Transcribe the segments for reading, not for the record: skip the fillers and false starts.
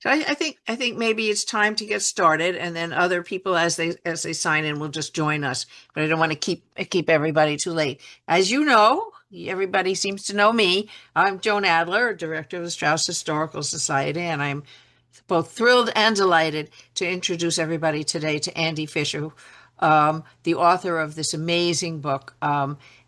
So I think maybe it's time to get started, and then other people as they sign in will just join us. But I don't want to keep everybody too late. As you know, everybody seems to know me. I'm Joan Adler, Director of the Straus Historical Society, and I'm both thrilled and delighted to introduce everybody today to Andy Fisher, the author of this amazing book.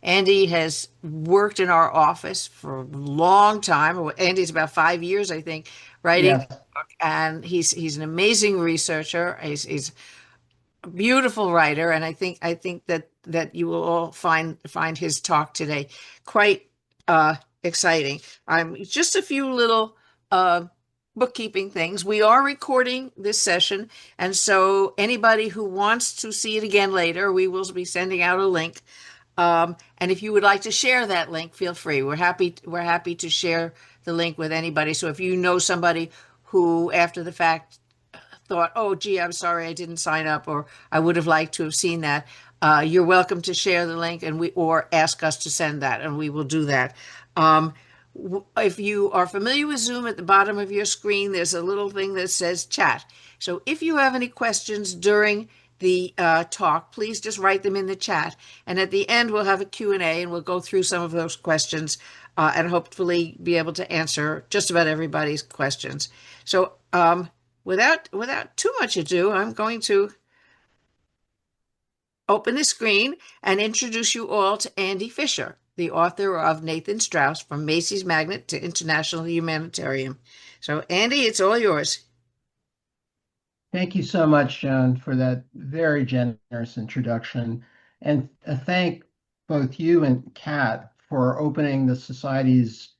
Andy has worked in our office for a long time. Andy's about 5 years, I think, writing, Yes, and he's an amazing researcher. He's a beautiful writer, and I think that you will all find his talk today quite exciting. Just a few little uh, bookkeeping things. We are recording this session, and so anybody who wants to see it again later, we will be sending out a link. And if you would like to share that link, feel free. We're happy to share the link with anybody. So if you know somebody who, after the fact, thought, "Oh, gee, I'm sorry, I didn't sign up," or "I would have liked to have seen that," you're welcome to share the link, and we or ask us to send that, and we will do that. Um, if you are familiar with Zoom, at the bottom of your screen, there's a little thing that says chat. So if you have any questions during the talk, please just write them in the chat. And at the end, we'll have a Q&A, and we'll go through some of those questions and hopefully be able to answer just about everybody's questions. So without too much ado, I'm going to open the screen and introduce you all to Andy Fisher, the author of Nathan Straus, From Macy's Magnate to International Humanitarian. So, Andy, it's all yours. thank you so much, Joan, for that very generous introduction. And thank both you and Kat for opening the Society's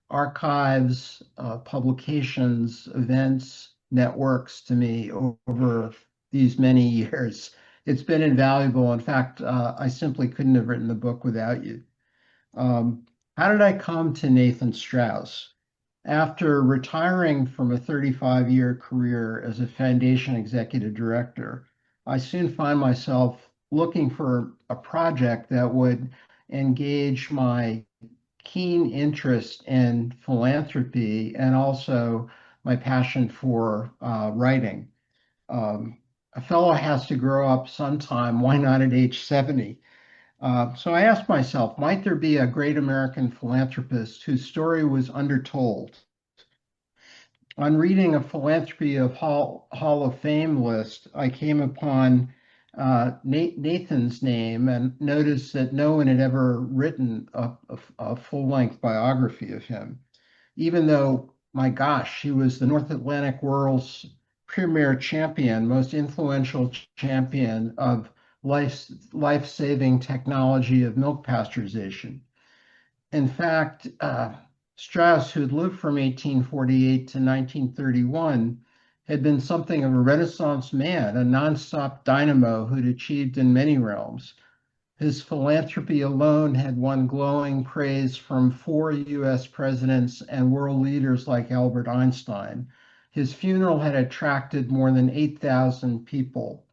archives, publications, events, networks to me over these many years. It's been invaluable. In fact, I simply couldn't have written the book without you. How did I come to Nathan Straus? After retiring from a 35-year career as a foundation executive director, I soon find myself looking for a project that would engage my keen interest in philanthropy and also my passion for writing. Um, a fellow has to grow up sometime, why not at age 70? So I asked myself, might there be a great American philanthropist whose story was undertold? On reading a philanthropy of Hall of Fame list, I came upon Nathan's name and noticed that no one had ever written a full-length biography of him, even though, my gosh, he was the North Atlantic world's premier champion, most influential champion of life-saving technology of milk pasteurization. In fact, Straus, who had lived from 1848 to 1931, had been something of a Renaissance man, a nonstop dynamo who'd achieved in many realms. His philanthropy alone had won glowing praise from four US presidents and world leaders like Albert Einstein. His funeral had attracted more than 8,000 people.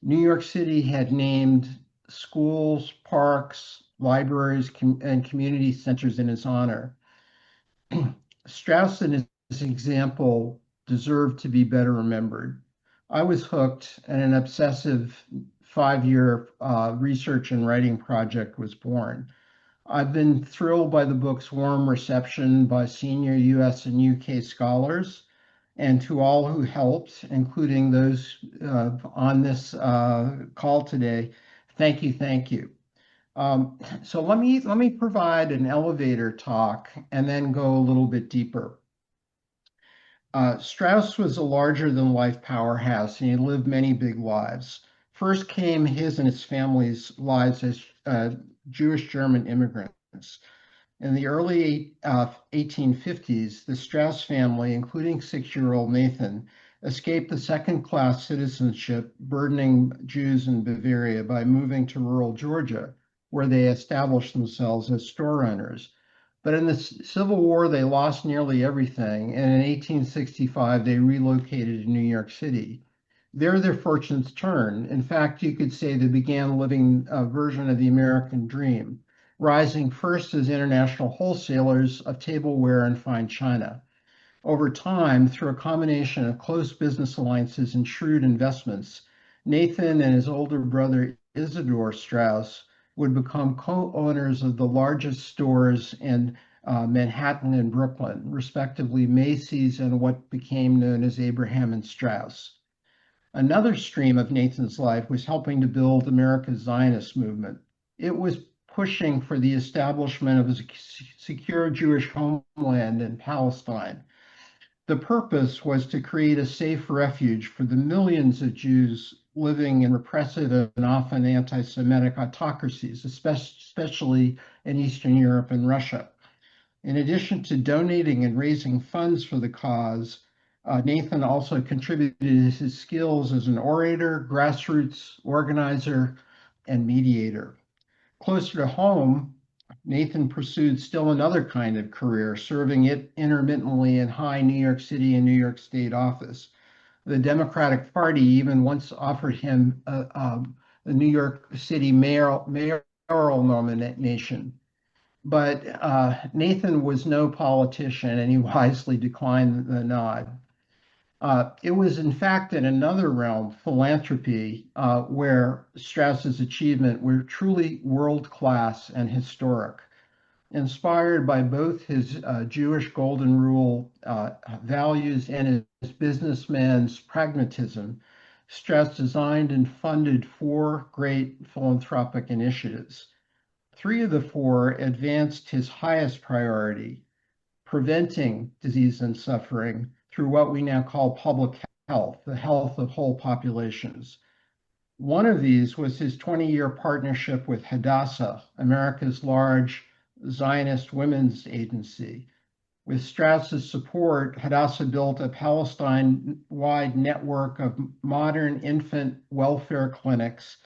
New York City had named schools, parks, libraries, and community centers in his honor. Strauss and his example deserve to be better remembered. I was hooked, and an obsessive 5-year research and writing project was born. I've been thrilled by the book's warm reception by senior US and UK scholars, and to all who helped, including those on this call today, thank you, thank you. So let me provide an elevator talk and then go a little bit deeper. Strauss was a larger than life powerhouse, and he lived many big lives. First came his and his family's lives as Jewish German immigrants. In the early 1850s, the Strauss family, including 6-year-old Nathan, escaped the second-class citizenship burdening Jews in Bavaria by moving to rural Georgia, where they established themselves as store owners. But in the Civil War, they lost nearly everything, and in 1865, they relocated to New York City. There, their fortunes turned. In fact, you could say they began living a version of the American dream, rising first as international wholesalers of tableware and fine china. Over time, through a combination of close business alliances and shrewd investments, Nathan and his older brother Isidore Straus would become co-owners of the largest stores in Manhattan and Brooklyn, respectively Macy's and what became known as Abraham and Straus. Another stream of Nathan's life was helping to build America's Zionist movement. It was pushing for the establishment of a secure Jewish homeland in Palestine. The purpose was to create a safe refuge for the millions of Jews living in repressive and often anti-Semitic autocracies, especially in Eastern Europe and Russia. In addition to donating and raising funds for the cause, Nathan also contributed his skills as an orator, grassroots organizer, and mediator. Closer to home, Nathan pursued still another kind of career, serving it intermittently in high New York City and New York State office. The Democratic Party even once offered him a New York City mayoral nomination. But Nathan was no politician, and he wisely declined the nod. It was, in fact, in another realm, philanthropy, where Strauss's achievement were truly world-class and historic. Inspired by both his Jewish golden rule values and his businessman's pragmatism, Strauss designed and funded four great philanthropic initiatives. Three of the four advanced his highest priority, preventing disease and suffering through what we now call public health, the health of whole populations. One of these was his 20-year partnership with Hadassah, America's large Zionist women's agency. With Strauss's support, Hadassah built a Palestine-wide network of modern infant welfare clinics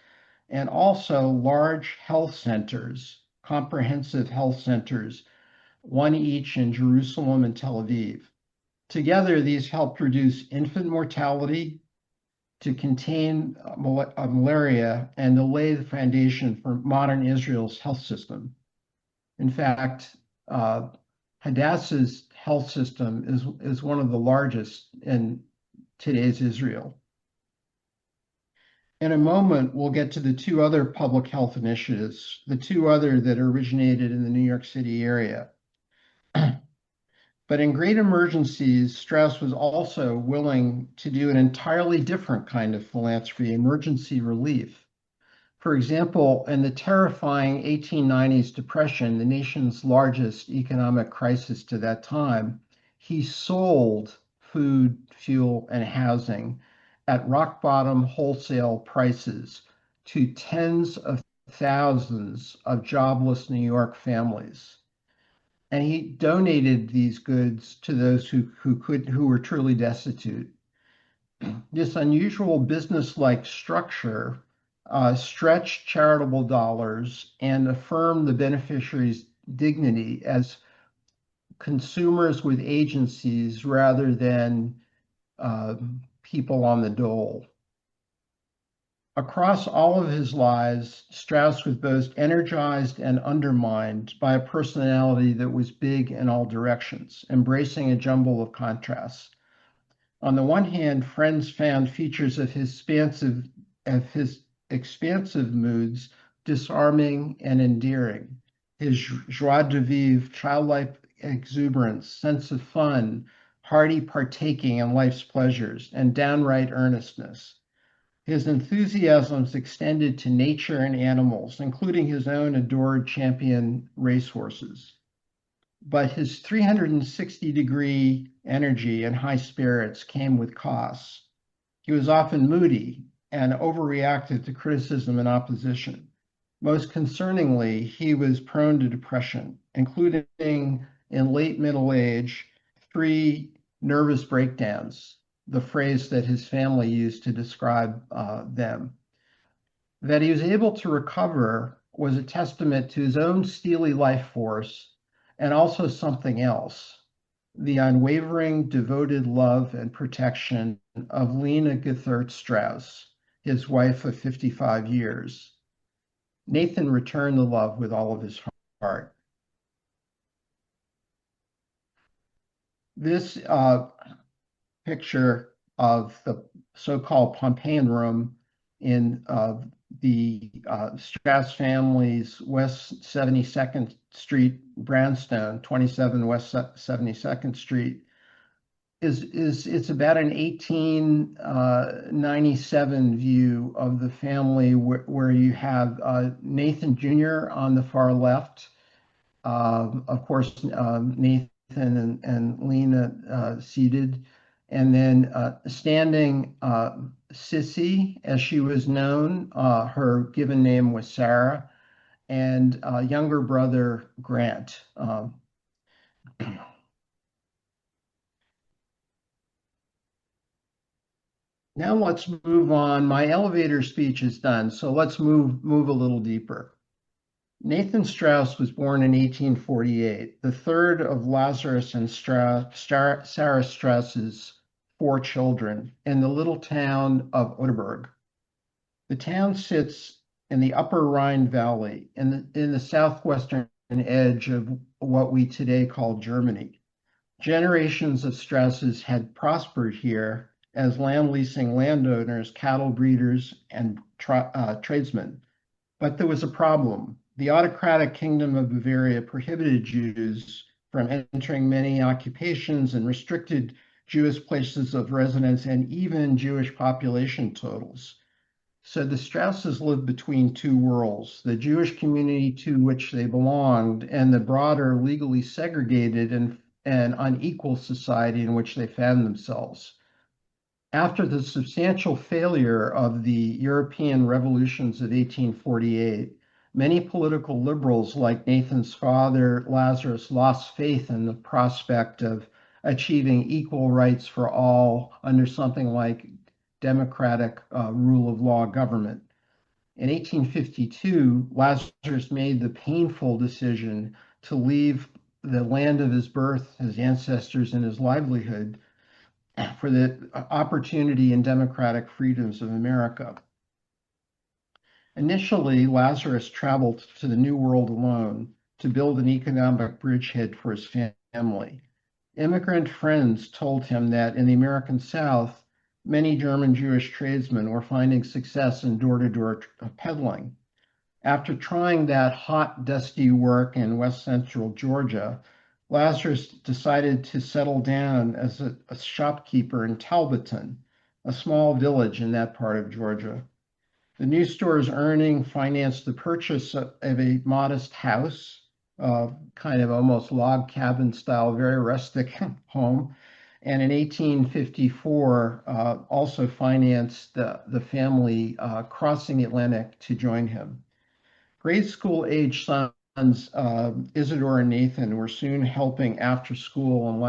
and also large health centers, comprehensive health centers, one each in Jerusalem and Tel Aviv. Together, these helped reduce infant mortality, to contain malaria, and to lay the foundation for modern Israel's health system. In fact, Hadassah's health system is one of the largest in today's Israel. In a moment, we'll get to the two other public health initiatives, the two other that originated in the New York City area. But in great emergencies, Straus was also willing to do an entirely different kind of philanthropy, emergency relief. For example, in the terrifying 1890s depression, the nation's largest economic crisis to that time, he sold food, fuel, and housing at rock bottom wholesale prices to tens of thousands of jobless New York families. And he donated these goods to those who were truly destitute. This unusual business-like structure stretched charitable dollars and affirmed the beneficiary's dignity as consumers with agencies rather than people on the dole. Across all of his lives, Straus was both energized and undermined by a personality that was big in all directions, embracing a jumble of contrasts. On the one hand, friends found features of his expansive moods disarming and endearing. His joie de vivre, childlike exuberance, sense of fun, hearty partaking in life's pleasures, and downright earnestness. His enthusiasms extended to nature and animals, including his own adored champion racehorses. But his 360-degree energy and high spirits came with costs. He was often moody and overreacted to criticism and opposition. Most concerningly, he was prone to depression, including in late middle age, 3 nervous breakdowns, the phrase that his family used to describe them. That he was able to recover was a testament to his own steely life force and also something else, the unwavering, devoted love and protection of Lena Gethert Straus, his wife of 55 years. Nathan returned the love with all of his heart. This picture of the so-called Pompeian room in the Straus family's West 72nd Street brownstone, 27 West 72nd Street, is it's about an 1897 view of the family where you have Nathan Jr. on the far left, of course, Nathan and Lena seated, and then standing Sissy, as she was known, her given name was Sarah, and younger brother Grant. Now let's move on. My elevator speech is done, so let's move a little deeper. Nathan Straus was born in 1848, the third of Lazarus and Sarah Straus's four children in the little town of Oderberg. The town sits in the upper Rhine Valley in the southwestern edge of what we today call Germany. Generations of Strauses had prospered here as land leasing landowners, cattle breeders, and tradesmen. But there was a problem. The autocratic kingdom of Bavaria prohibited Jews from entering many occupations and restricted Jewish places of residence and even Jewish population totals. So the Strausses lived between two worlds, the Jewish community to which they belonged and the broader legally segregated and unequal society in which they found themselves. After the substantial failure of the European revolutions of 1848, many political liberals like Nathan's father, Lazarus, lost faith in the prospect of achieving equal rights for all under something like democratic rule of law government. In 1852, Lazarus made the painful decision to leave the land of his birth, his ancestors, and his livelihood for the opportunity and democratic freedoms of America. Initially, Lazarus traveled to the New World alone to build an economic bridgehead for his family. Immigrant friends told him that in the American South, many German Jewish tradesmen were finding success in door-to-door peddling. After trying that hot, dusty work in West Central Georgia, Lazarus decided to settle down as a shopkeeper in Talbotton, a small village in that part of Georgia. The new store's earning financed the purchase of a modest house, kind of almost log cabin style, very rustic home. And in 1854, also financed the family crossing the Atlantic to join him. Grade school age sons, Isidore and Nathan, were soon helping after school in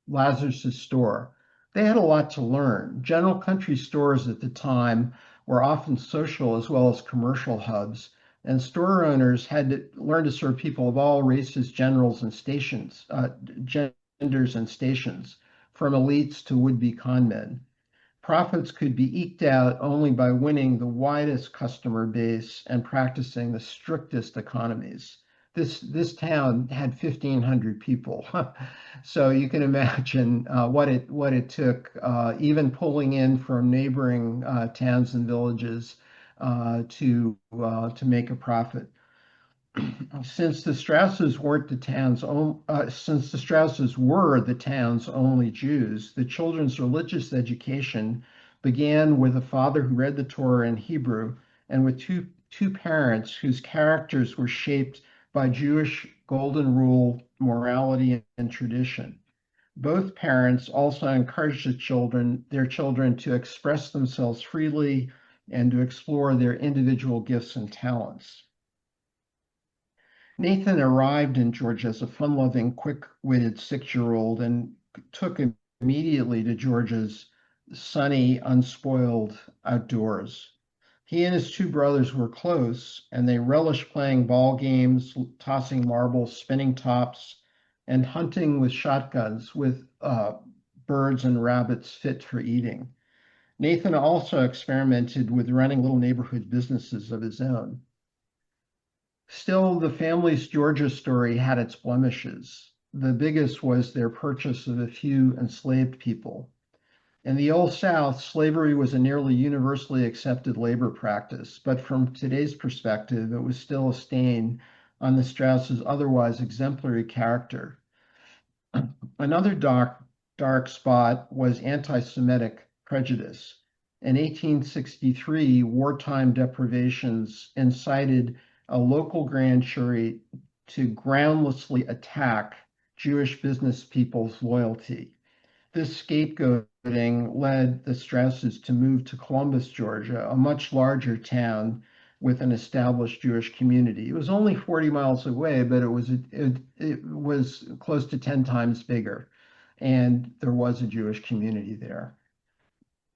Lazarus's store. They had a lot to learn. General country stores at the time were often social as well as commercial hubs, and store owners had to learn to serve people of all races, genders, and stations, from elites to would-be conmen. Profits could be eked out only by winning the widest customer base and practicing the strictest economies. This town had 1,500 people, so you can imagine what it took, even pulling in from neighboring towns and villages to make a profit. Since the Strausses were the town's only Jews, the children's religious education began with a father who read the Torah in Hebrew and with two parents whose characters were shaped by Jewish golden rule, morality, and tradition. Both parents also encouraged their children to express themselves freely and to explore their individual gifts and talents. Nathan arrived in Georgia as a fun-loving, quick-witted 6-year-old and took immediately to Georgia's sunny, unspoiled outdoors. He and his two brothers were close, and they relished playing ball games, tossing marbles, spinning tops, and hunting with shotguns with birds and rabbits fit for eating. Nathan also experimented with running little neighborhood businesses of his own. Still, the family's Georgia story had its blemishes. the biggest was their purchase of a few enslaved people. In the Old South, slavery was a nearly universally accepted labor practice, but from today's perspective, it was still a stain on the Straus's otherwise exemplary character. Another dark spot was anti-Semitic prejudice. In 1863, wartime deprivations incited a local grand jury to groundlessly attack Jewish business people's loyalty. This scapegoating led the Strauses to move to Columbus, Georgia, a much larger town with an established Jewish community. It was only 40 miles away, but it was close to 10 times bigger, and there was a Jewish community there.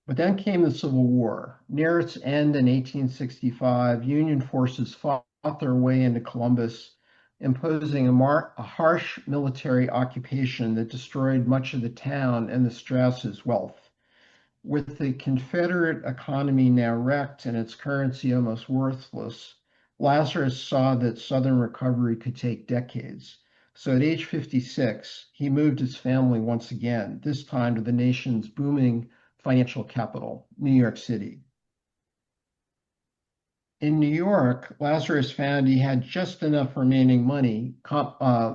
But then came the Civil War. Near its end in 1865, Union forces fought their way into Columbus, imposing a harsh military occupation that destroyed much of the town and the Straus's wealth. With the Confederate economy now wrecked and its currency almost worthless, Lazarus saw that Southern recovery could take decades. So at age 56, he moved his family once again, this time to the nation's booming financial capital, New York City. In New York, Lazarus found he had just enough remaining money,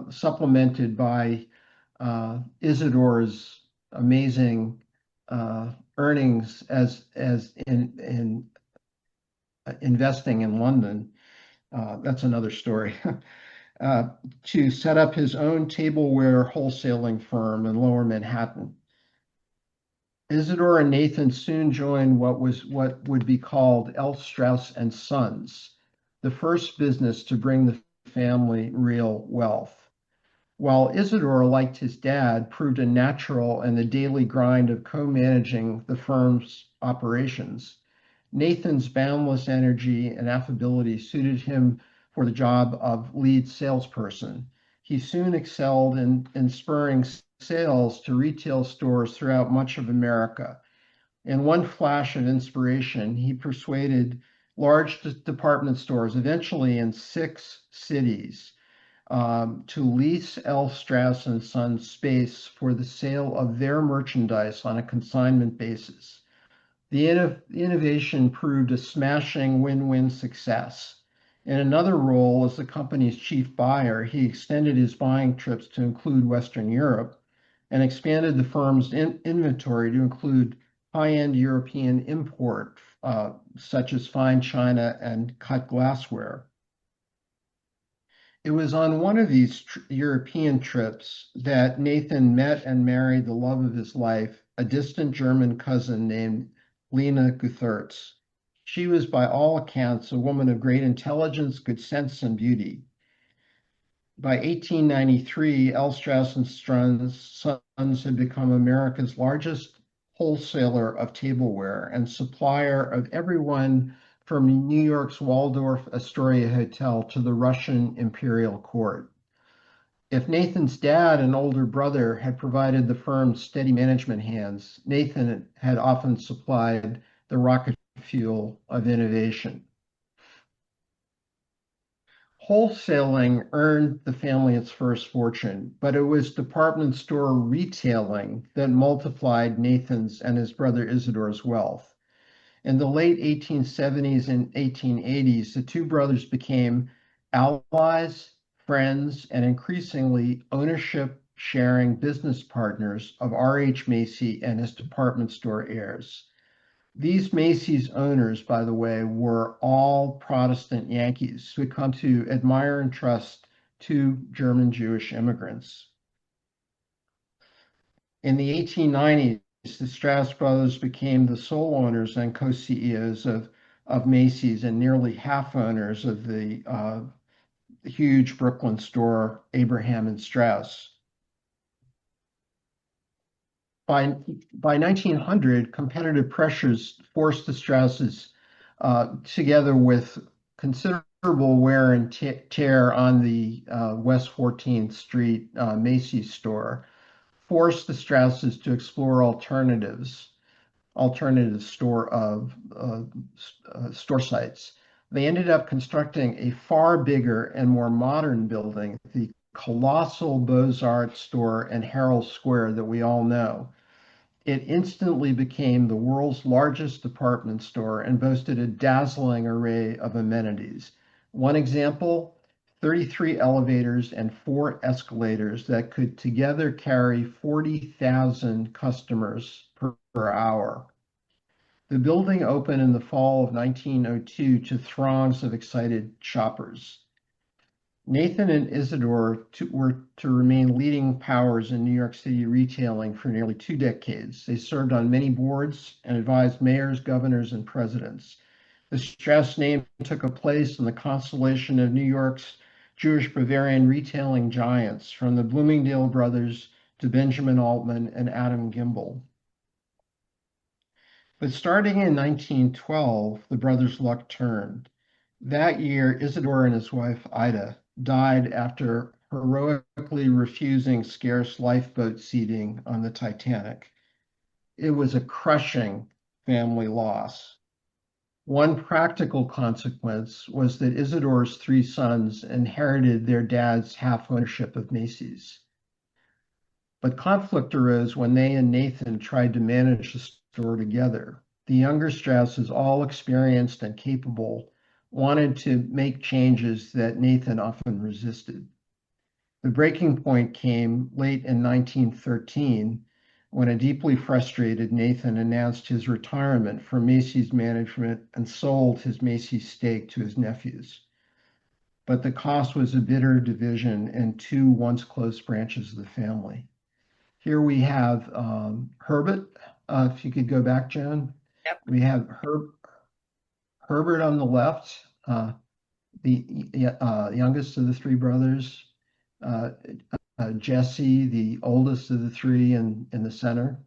supplemented by Isidore's amazing earnings as in investing in London. That's another story. To set up his own tableware wholesaling firm in Lower Manhattan. Isidore and Nathan soon joined what would be called L. Straus and Sons, the first business to bring the family real wealth. While Isidore, like his dad, proved a natural in the daily grind of co-managing the firm's operations, Nathan's boundless energy and affability suited him for the job of lead salesperson. He soon excelled in spurring sales to retail stores throughout much of America. In one flash of inspiration, he persuaded large department stores, eventually in 6 cities, to lease L. Straus and Sons space for the sale of their merchandise on a consignment basis. The innovation proved a smashing win-win success. In another role as the company's chief buyer, he extended his buying trips to include Western Europe and expanded the firm's inventory to include high-end European import, such as fine china and cut glassware. It was on one of these European trips that Nathan met and married the love of his life, a distant German cousin named Lena Guthertz. She was, by all accounts, a woman of great intelligence, good sense, and beauty. By 1893, L. Straus and Sons had become America's largest wholesaler of tableware and supplier of everyone from New York's Waldorf Astoria Hotel to the Russian imperial court. If Nathan's dad and older brother had provided the firm's steady management hands, Nathan had often supplied the rocket fuel of innovation. Wholesaling earned the family its first fortune, but it was department store retailing that multiplied Nathan's and his brother Isidore's wealth. In the late 1870s and 1880s, the two brothers became allies, friends, and increasingly ownership-sharing business partners of R.H. Macy and his department store heirs. These Macy's owners, by the way, were all Protestant Yankees who had come to admire and trust two German Jewish immigrants. In the 1890s, the Straus brothers became the sole owners and co-CEOs of Macy's and nearly half owners of the huge Brooklyn store, Abraham and Straus. By 1900, competitive pressures forced the Strauses, together with considerable wear and tear on the West 14th Street Macy's store, forced the Strauses to explore alternative store sites. They ended up constructing a far bigger and more modern building, the colossal Beaux-Arts store in Herald Square that we all know. It instantly became the world's largest department store and boasted a dazzling array of amenities. One example, 33 elevators and 4 escalators that could together carry 40,000 customers per hour. The building opened in the fall of 1902 to throngs of excited shoppers. Nathan and Isidore were to remain leading powers in New York City retailing for nearly 2 decades. They served on many boards and advised mayors, governors, and presidents. The Straus name took a place in the constellation of New York's Jewish Bavarian retailing giants, from the Bloomingdale brothers to Benjamin Altman and Adam Gimbel. But starting in 1912, the brothers' luck turned. That year, Isidore and his wife, Ida, died after heroically refusing scarce lifeboat seating on the Titanic. It was a crushing family loss. One practical consequence was that Isidore's 3 sons inherited their dad's half ownership of Macy's. But conflict arose when they and Nathan tried to manage the store together. The younger Strauses, all experienced and capable, wanted to make changes that Nathan often resisted. The breaking point came late in 1913 when a deeply frustrated Nathan announced his retirement from Macy's management and sold his Macy's stake to his nephews. But the cost was a bitter division in 2 once close branches of the family. Here we have Herbert. If you could go back, Joan. Yep. We have Herbert on the left, the youngest of the 3 brothers. Jesse, the oldest of the 3 in the center,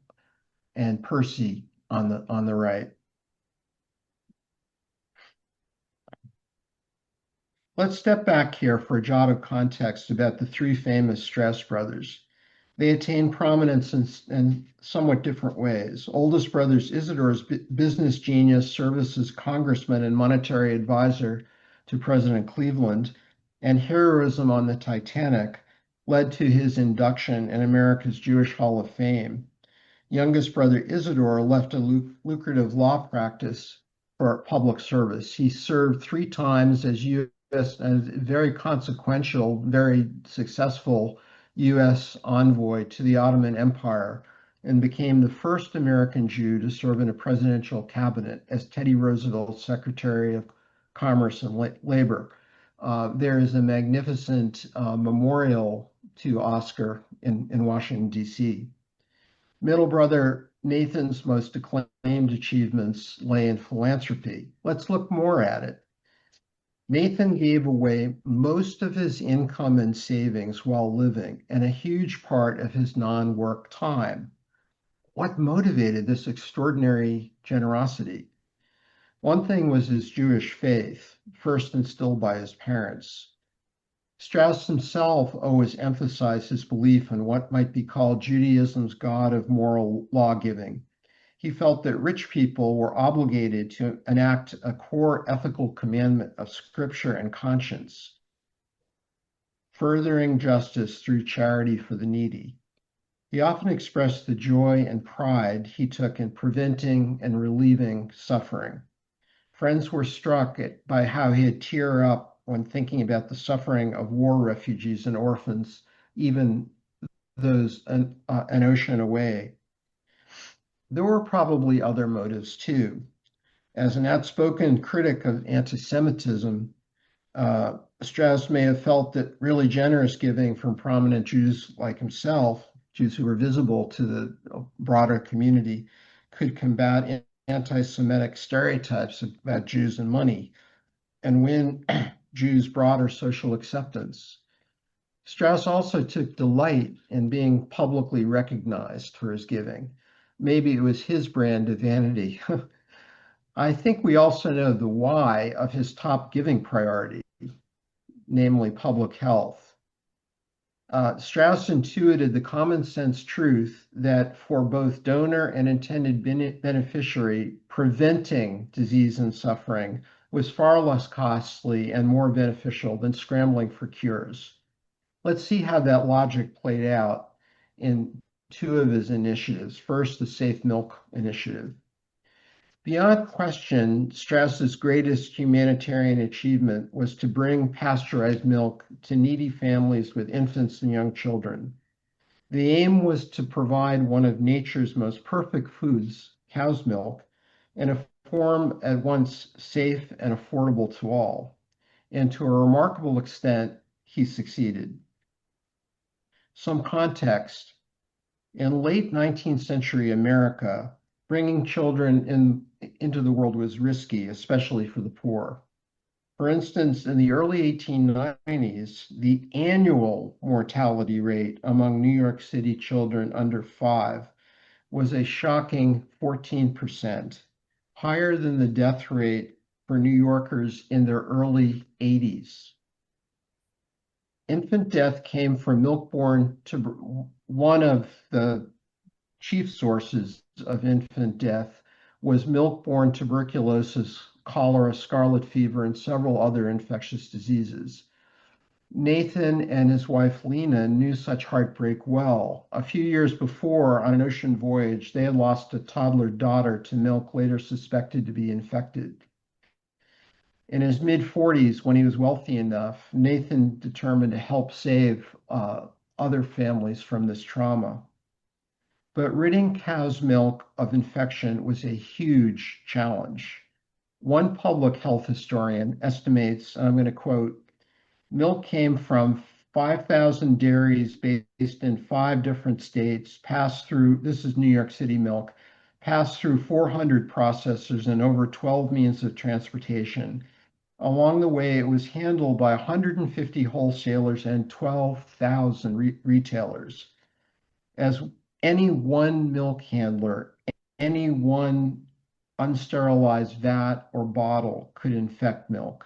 and Percy on the right. Let's step back here for a jot of context about the 3 famous Straus brothers. They attained prominence in somewhat different ways. Oldest brother's Isidore's business genius, served as congressman and monetary advisor to President Cleveland, and heroism on the Titanic led to his induction in America's Jewish Hall of Fame. Youngest brother Isidore left a lucrative law practice for public service. He served 3 times as U.S. and very consequential, very successful U.S. envoy to the Ottoman Empire, and became the first American Jew to serve in a presidential cabinet as Teddy Roosevelt's Secretary of Commerce and Labor. There is a magnificent memorial to Oscar in Washington, D.C. Middle brother Nathan's most acclaimed achievements lay in philanthropy. Let's look more at it. Nathan gave away most of his income and savings while living, and a huge part of his non-work time. What motivated this extraordinary generosity? One thing was his Jewish faith, first instilled by his parents. Straus himself always emphasized his belief in what might be called Judaism's God of moral law-giving. He felt that rich people were obligated to enact a core ethical commandment of scripture and conscience, furthering justice through charity for the needy. He often expressed the joy and pride he took in preventing and relieving suffering. Friends were struck by how he'd tear up when thinking about the suffering of war refugees and orphans, even those an ocean away. There were probably other motives too. As an outspoken critic of anti-Semitism, Straus may have felt that really generous giving from prominent Jews like himself, Jews who were visible to the broader community, could combat anti-Semitic stereotypes about Jews and money and win Jews' broader social acceptance. Straus also took delight in being publicly recognized for his giving. Maybe it was his brand of vanity. I think we also know the why of his top giving priority, namely public health. Straus intuited the common sense truth that for both donor and intended beneficiary, preventing disease and suffering was far less costly and more beneficial than scrambling for cures. Let's see how that logic played out in two of his initiatives. First, the Safe Milk Initiative. Beyond question, Straus's greatest humanitarian achievement was to bring pasteurized milk to needy families with infants and young children. The aim was to provide one of nature's most perfect foods, cow's milk, in a form at once safe and affordable to all. And to a remarkable extent, he succeeded. Some context. In late 19th century America, bringing into the world was risky, especially for the poor. For instance, in the early 1890s, the annual mortality rate among New York City children under 5 was a shocking 14%, higher than the death rate for New Yorkers in their early 80s. Infant death came from milk-borne one of the chief sources of infant death was milk-borne tuberculosis, cholera, scarlet fever, and several other infectious diseases. Nathan and his wife Lena knew such heartbreak well. A few years before, on an ocean voyage, they had lost a toddler daughter to milk later suspected to be infected. In his mid-40s, when he was wealthy enough, Nathan determined to help save other families from this trauma. But ridding cow's milk of infection was a huge challenge. One public health historian estimates, and I'm going to quote, milk came from 5,000 dairies based in 5 different states, passed through, this is New York City milk, passed through 400 processors and over 12 means of transportation. Along the way, it was handled by 150 wholesalers and 12,000 retailers. As any one milk handler, any one unsterilized vat or bottle could infect milk.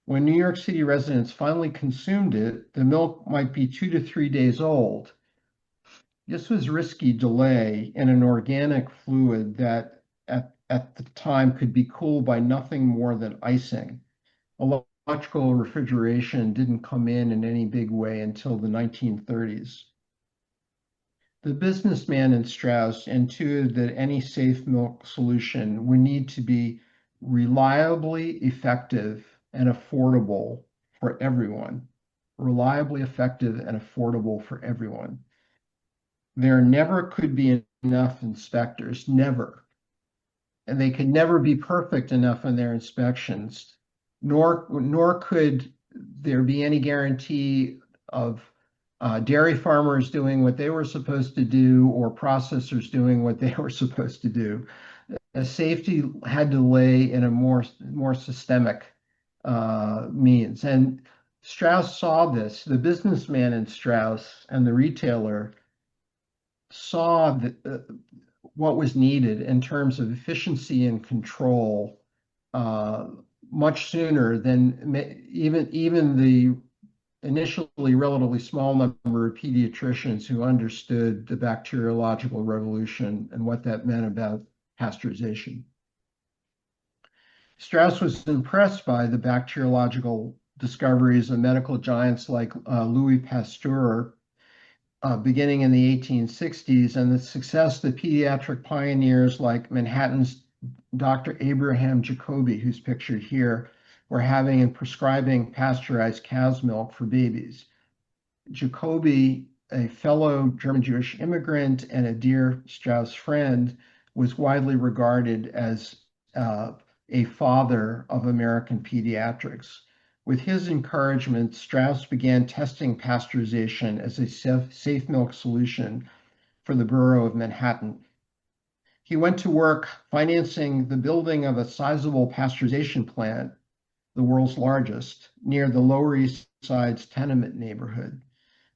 When New York City residents finally consumed it, the milk might be 2 to 3 days old. This was risky delay in an organic fluid that at the time could be cooled by nothing more than icing. Electrical refrigeration didn't come in any big way until the 1930s. The businessman in Straus intuited that any safe milk solution would need to be reliably effective and affordable for everyone. Reliably effective and affordable for everyone. There never could be enough inspectors, never. And they could never be perfect enough in their inspections, nor could there be any guarantee of dairy farmers doing what they were supposed to do or processors doing what they were supposed to do. Safety had to lay in a more systemic means. And Straus saw this. The businessman in Straus and the retailer saw what was needed in terms of efficiency and control much sooner than even the initially relatively small number of pediatricians who understood the bacteriological revolution and what that meant about pasteurization. Straus was impressed by the bacteriological discoveries of medical giants like Louis Pasteur beginning in the 1860s and the success of pediatric pioneers like Manhattan's Dr. Abraham Jacobi, who's pictured here, were having in prescribing pasteurized cow's milk for babies. Jacobi, a fellow German Jewish immigrant and a dear Straus friend, was widely regarded as a father of American pediatrics. With his encouragement, Straus began testing pasteurization as a safe milk solution for the borough of Manhattan. He went to work financing the building of a sizable pasteurization plant, the world's largest, near the Lower East Side's tenement neighborhood.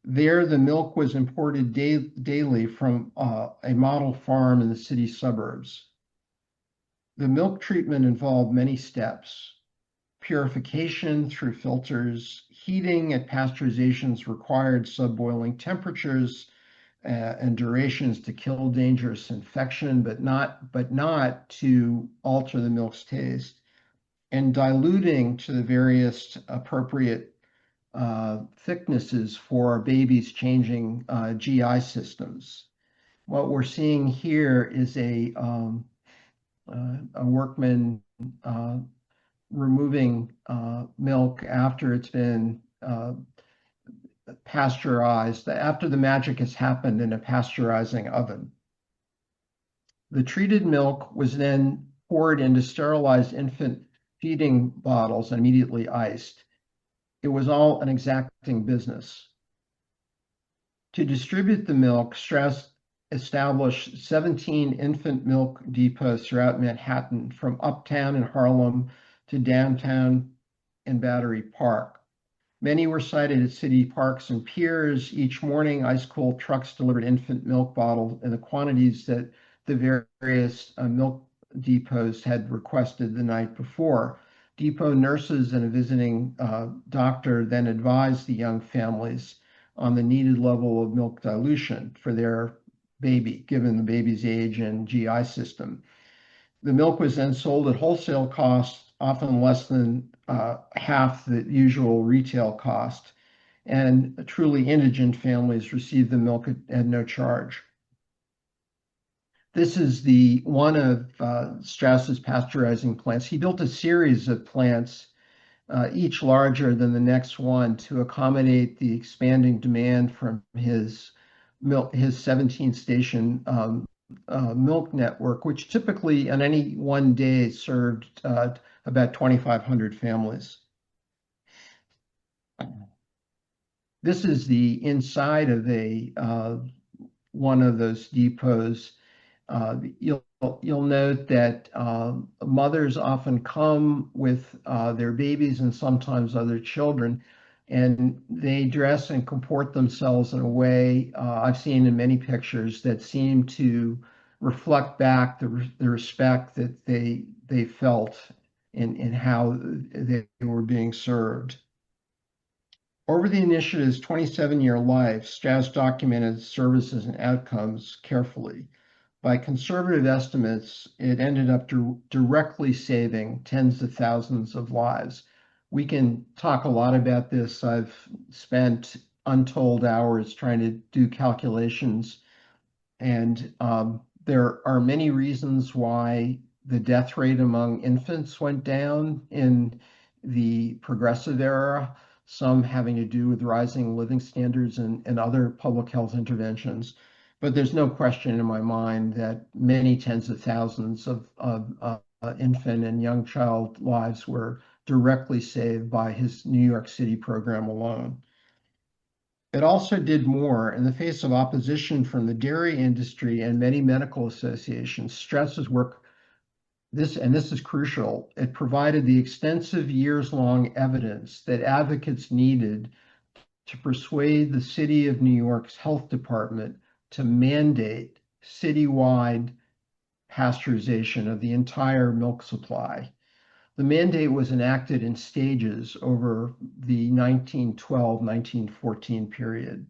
There, the milk was imported daily from a model farm in the city suburbs. The milk treatment involved many steps: purification through filters, heating at pasteurization's required subboiling temperatures and durations to kill dangerous infection, but not to alter the milk's taste, and diluting to the various appropriate thicknesses for babies changing GI systems. What we're seeing here is a workman removing milk after it's been pasteurized, after the magic has happened in a pasteurizing oven. The treated milk was then poured into sterilized infant feeding bottles and immediately iced. It was all an exacting business. To distribute the milk, Straus established 17 infant milk depots throughout Manhattan, from uptown in Harlem to downtown in Battery Park. Many were sited at city parks and piers. Each morning, ice-cold trucks delivered infant milk bottles in the quantities that the various milk depots had requested the night before. Depot nurses and a visiting doctor then advised the young families on the needed level of milk dilution for their baby, given the baby's age and GI system. The milk was then sold at wholesale cost, often less than half the usual retail cost, and truly indigent families received the milk at no charge. This is one of Straus's pasteurizing plants. He built a series of plants, each larger than the next one, to accommodate the expanding demand from his 17-station milk network, which typically on any one day served about 2,500 families. This is the inside of one of those depots. You'll note that mothers often come with their babies and sometimes other children, and they dress and comport themselves in a way I've seen in many pictures that seem to reflect back the respect that they felt in how they were being served. Over the initiative's 27-year life, Straus documented services and outcomes carefully. By conservative estimates, it ended up directly saving tens of thousands of lives. We can talk a lot about this. I've spent untold hours trying to do calculations, and there are many reasons why the death rate among infants went down in the progressive era, some having to do with rising living standards and other public health interventions. But there's no question in my mind that many tens of thousands of infant and young child lives were directly saved by his New York City program alone. It also did more. In the face of opposition from the dairy industry and many medical associations. Straus's work, this is crucial, it provided the extensive years-long evidence that advocates needed to persuade the City of New York's health department to mandate citywide pasteurization of the entire milk supply. The mandate was enacted in stages over the 1912-1914 period.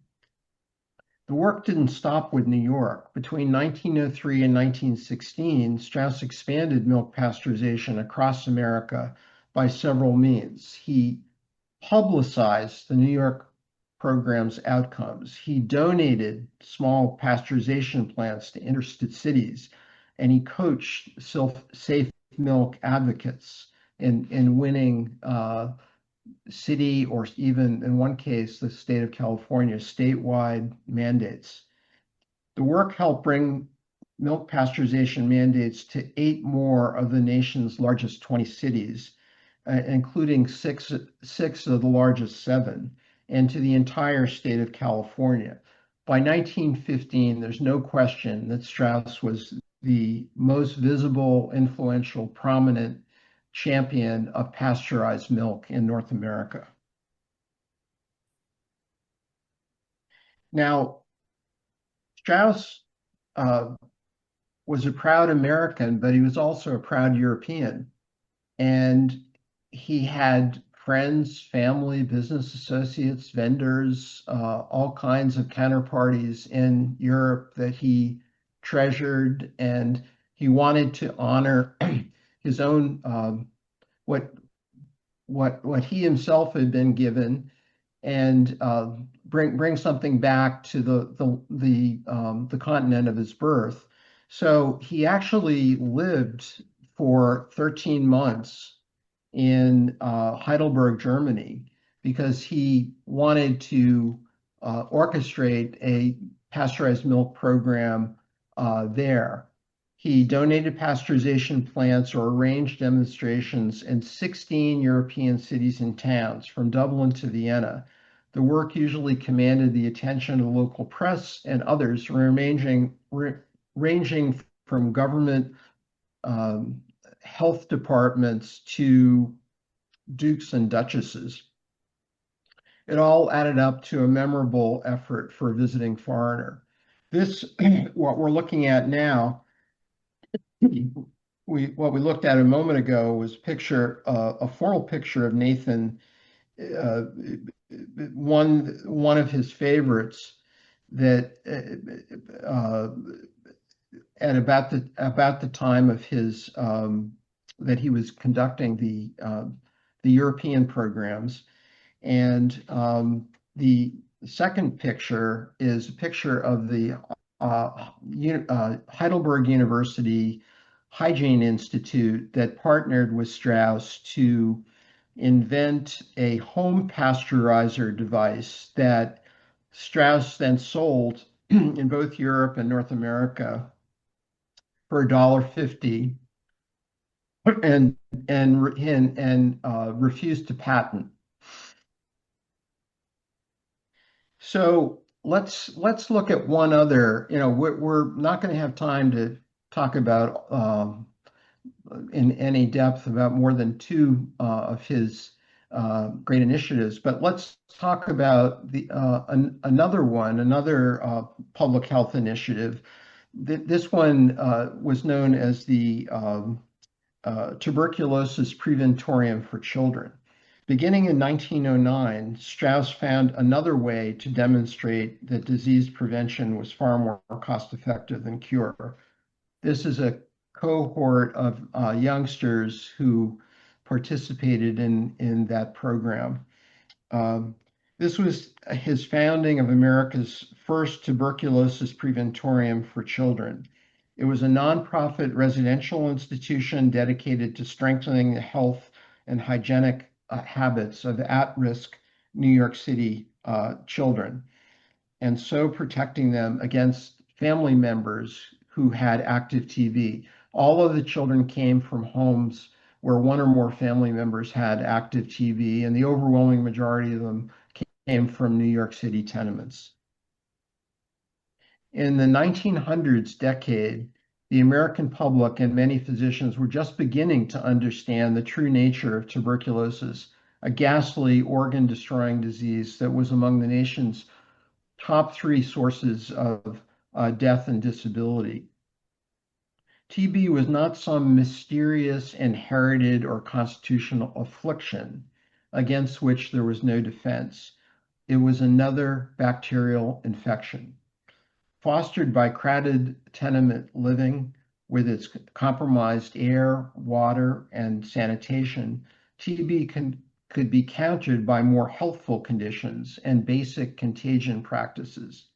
The work didn't stop with New York. Between 1903 and 1916, Straus expanded milk pasteurization across America by several means. He publicized the New York program's outcomes. He donated small pasteurization plants to interstate cities, and he coached safe milk advocates in winning city, or even in one case, the state of California, statewide mandates. The work helped bring milk pasteurization mandates to 8 more of the nation's largest 20 cities, including six of the largest 7, and to the entire state of California. By 1915, there's no question that Straus was the most visible, influential, prominent champion of pasteurized milk in North America. Now, Straus was a proud American, but he was also a proud European. And he had friends, family, business associates, vendors, all kinds of counterparties in Europe that he treasured, and he wanted to honor his own what he himself had been given, and bring something back to the continent of his birth. So he actually lived for 13 months in Heidelberg, Germany, because he wanted to orchestrate a pasteurized milk program there. He donated pasteurization plants or arranged demonstrations in 16 European cities and towns, from Dublin to Vienna. The work usually commanded the attention of the local press and others, ranging from government um, health departments to dukes and duchesses. It all added up to a memorable effort for a visiting foreigner. This, what we're looking at now, what we looked at a moment ago was a formal picture of Nathan, uh, one of his favorites that at about the time of his that he was conducting the European programs. And the second picture is a picture of the Heidelberg University Hygiene Institute that partnered with Straus to invent a home pasteurizer device that Straus then sold in both Europe and North America for $1.50 and refused to patent. So let's look at one other. We're not going to have time to talk about in any depth about more than two of his great initiatives, but let's talk about another public health initiative. This one was known as the Tuberculosis Preventorium for Children. Beginning in 1909, Straus found another way to demonstrate that disease prevention was far more cost-effective than cure. This is a cohort of youngsters who participated in that program. Um, this was his founding of America's first tuberculosis preventorium for children. It was a nonprofit residential institution dedicated to strengthening the health and hygienic habits of at-risk New York City children, and so protecting them against family members who had active TB. All of the children came from homes where one or more family members had active TB, and the overwhelming majority of them came from New York City tenements. In the 1900s decade, the American public and many physicians were just beginning to understand the true nature of tuberculosis, a ghastly organ-destroying disease that was among the nation's top three sources of death and disability. TB was not some mysterious inherited or constitutional affliction against which there was no defense. It was another bacterial infection. Fostered by crowded tenement living with its compromised air, water, and sanitation, TB could be countered by more healthful conditions and basic contagion practices.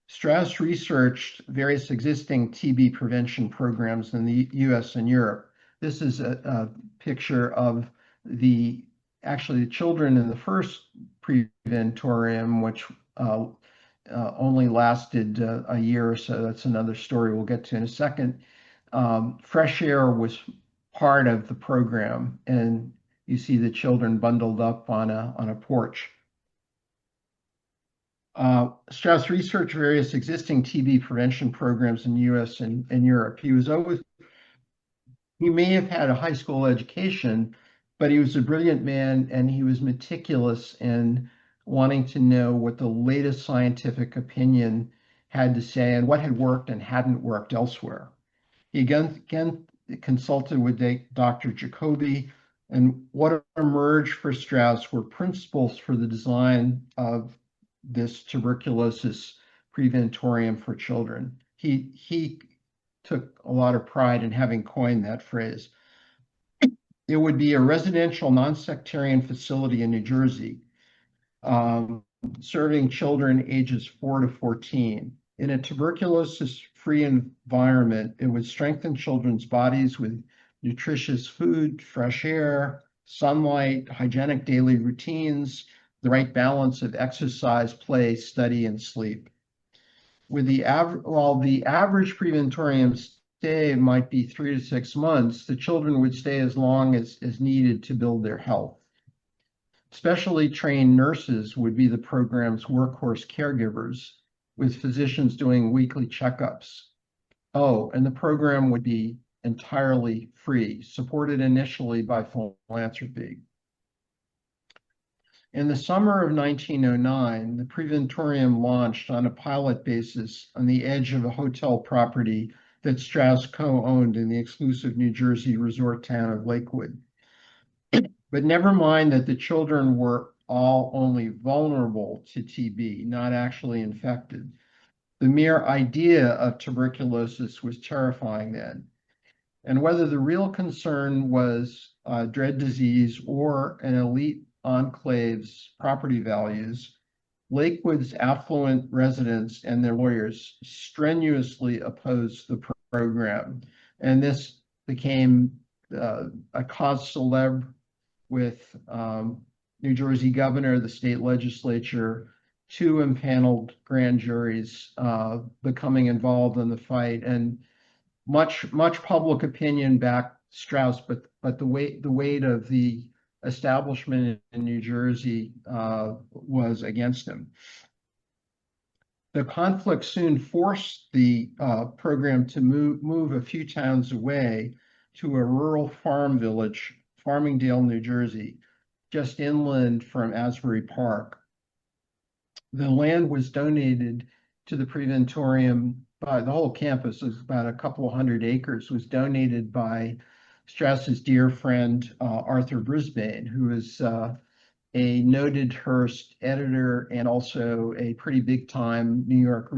Straus researched various existing TB prevention programs in the US and Europe. This is a picture of actually the children in the first preventorium, which only lasted a year or so. That's another story we'll get to in a second. Fresh air was part of the program, and you see the children bundled up on a porch. Straus researched various existing TB prevention programs in the US and Europe. He may have had a high school education, but he was a brilliant man, and he was meticulous in wanting to know what the latest scientific opinion had to say and what had worked and hadn't worked elsewhere. He again consulted with Dr. Jacobi, and what emerged for Straus were principles for the design of this tuberculosis preventorium for children. He took a lot of pride in having coined that phrase. It would be a residential non-sectarian facility in New Jersey, serving children ages 4 to 14. In a tuberculosis-free environment, it would strengthen children's bodies with nutritious food, fresh air, sunlight, hygienic daily routines, the right balance of exercise, play, study, and sleep. While the average preventorium stay might be 3 to 6 months, the children would stay as long as needed to build their health. Specially trained nurses would be the program's workhorse caregivers, with physicians doing weekly checkups. Oh, and the program would be entirely free, supported initially by philanthropy. In the summer of 1909, the Preventorium launched on a pilot basis on the edge of a hotel property that Straus co-owned in the exclusive New Jersey resort town of Lakewood. But never mind that the children were all only vulnerable to TB, not actually infected. The mere idea of tuberculosis was terrifying then. And whether the real concern was dread disease or an elite enclave's property values, Lakewood's affluent residents and their lawyers strenuously opposed the program. And this became a cause célèbre with New Jersey governor, the state legislature, 2 impaneled grand juries becoming involved in the fight, and much public opinion backed Straus, but the weight of the establishment in New Jersey was against him. The conflict soon forced the program to move a few towns away to a rural farm village, Farmingdale, New Jersey, just inland from Asbury Park. The land was donated to the Preventorium by the whole campus, was about a couple of hundred acres, was donated by Straus's dear friend, Arthur Brisbane, who is a noted Hearst editor and also a pretty big time New York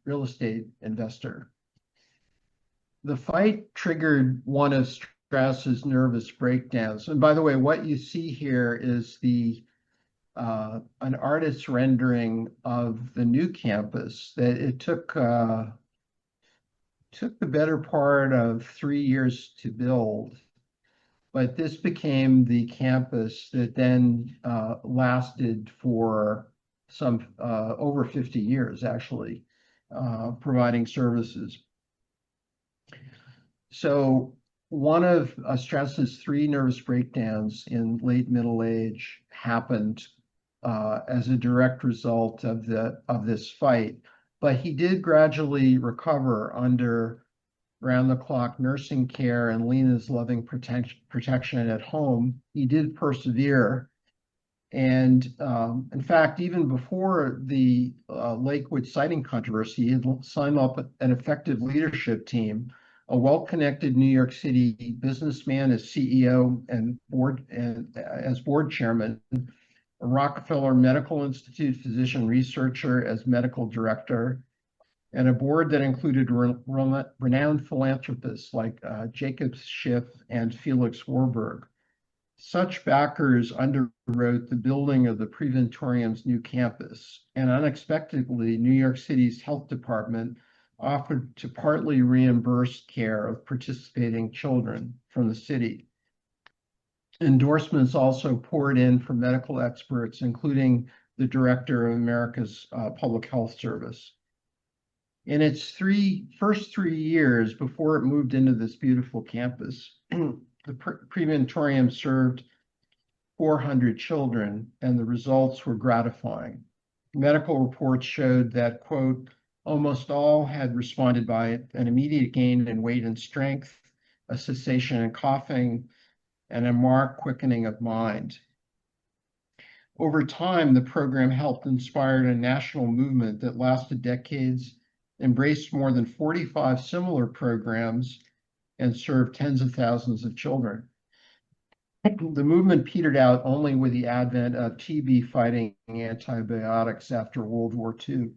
real estate investor. The fight triggered one of Straus's nervous breakdowns. And by the way, what you see here is an artist's rendering of the new campus that it took the better part of 3 years to build. But this became the campus that then lasted for some over 50 years, actually, providing services. So one of Straus's 3 nervous breakdowns in late middle age happened as a direct result of this fight, but he did gradually recover under round-the-clock nursing care and Lena's loving protection at home. He did persevere, and in fact, even before the Lakewood siting controversy, he had signed up an effective leadership team, a well-connected New York City businessman as CEO and as board chairman, a Rockefeller Medical Institute physician researcher as medical director, and a board that included renowned philanthropists like Jacob Schiff and Felix Warburg. Such backers underwrote the building of the Preventorium's new campus, and unexpectedly, New York City's health department offered to partly reimburse care of participating children from the city. Endorsements also poured in from medical experts, including the director of America's Public Health Service. In its first 3 years before it moved into this beautiful campus, the Preventorium served 400 children, and the results were gratifying. Medical reports showed that, quote, almost all had responded by an immediate gain in weight and strength, a cessation in coughing, and a marked quickening of mind. Over time, the program helped inspire a national movement that lasted decades, embraced more than 45 similar programs, and served tens of thousands of children. The movement petered out only with the advent of TB fighting antibiotics after World War II.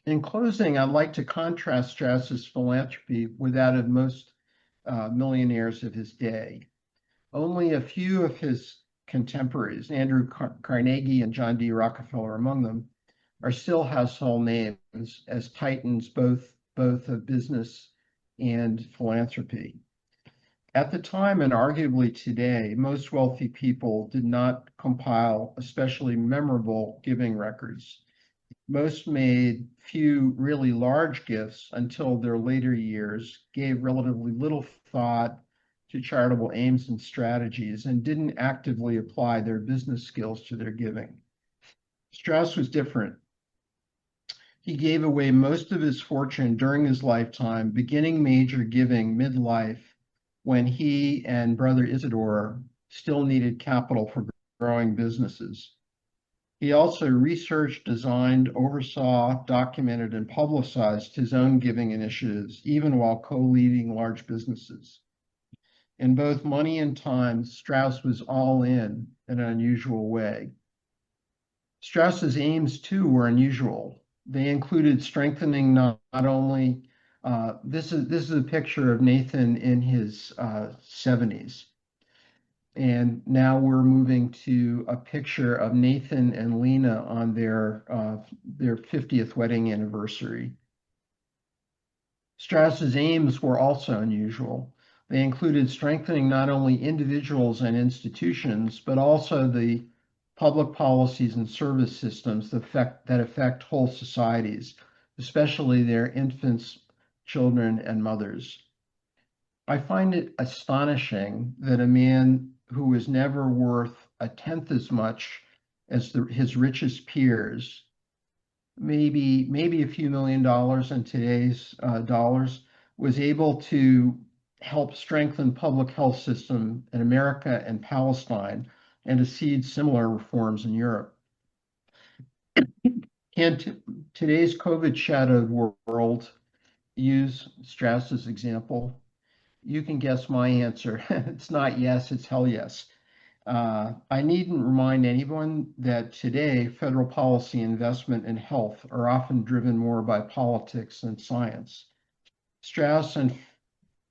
In closing, I'd like to contrast Straus's philanthropy with that of most millionaires of his day. Only a few of his contemporaries, Andrew Carnegie and John D. Rockefeller among them, are still household names as titans both of business and philanthropy. At the time, and arguably today, most wealthy people did not compile especially memorable giving records. Most made few really large gifts until their later years, gave relatively little thought to charitable aims and strategies, and didn't actively apply their business skills to their giving. Straus was different. He gave away most of his fortune during his lifetime, beginning major giving midlife when he and brother Isidore still needed capital for growing businesses. He also researched, designed, oversaw, documented, and publicized his own giving initiatives, even while co-leading large businesses. In both money and time, Straus was all in an unusual way. Straus's aims, too, were unusual. They included strengthening not only this is a picture of Nathan in his 70s. And now we're moving to a picture of Nathan and Lena on their 50th wedding anniversary. Straus's aims were also unusual. They included strengthening not only individuals and institutions, but also the public policies and service systems that affect whole societies, especially their infants, children, and mothers. I find it astonishing that a man who was never worth a tenth as much as his richest peers, maybe a few $1 million in today's dollars, was able to help strengthen public health system in America and Palestine and to seed similar reforms in Europe. Can today's COVID shadowed world use Straus's example? You can guess my answer. It's not yes, it's hell yes. I needn't remind anyone that today federal policy investment in health are often driven more by politics than science. Straus and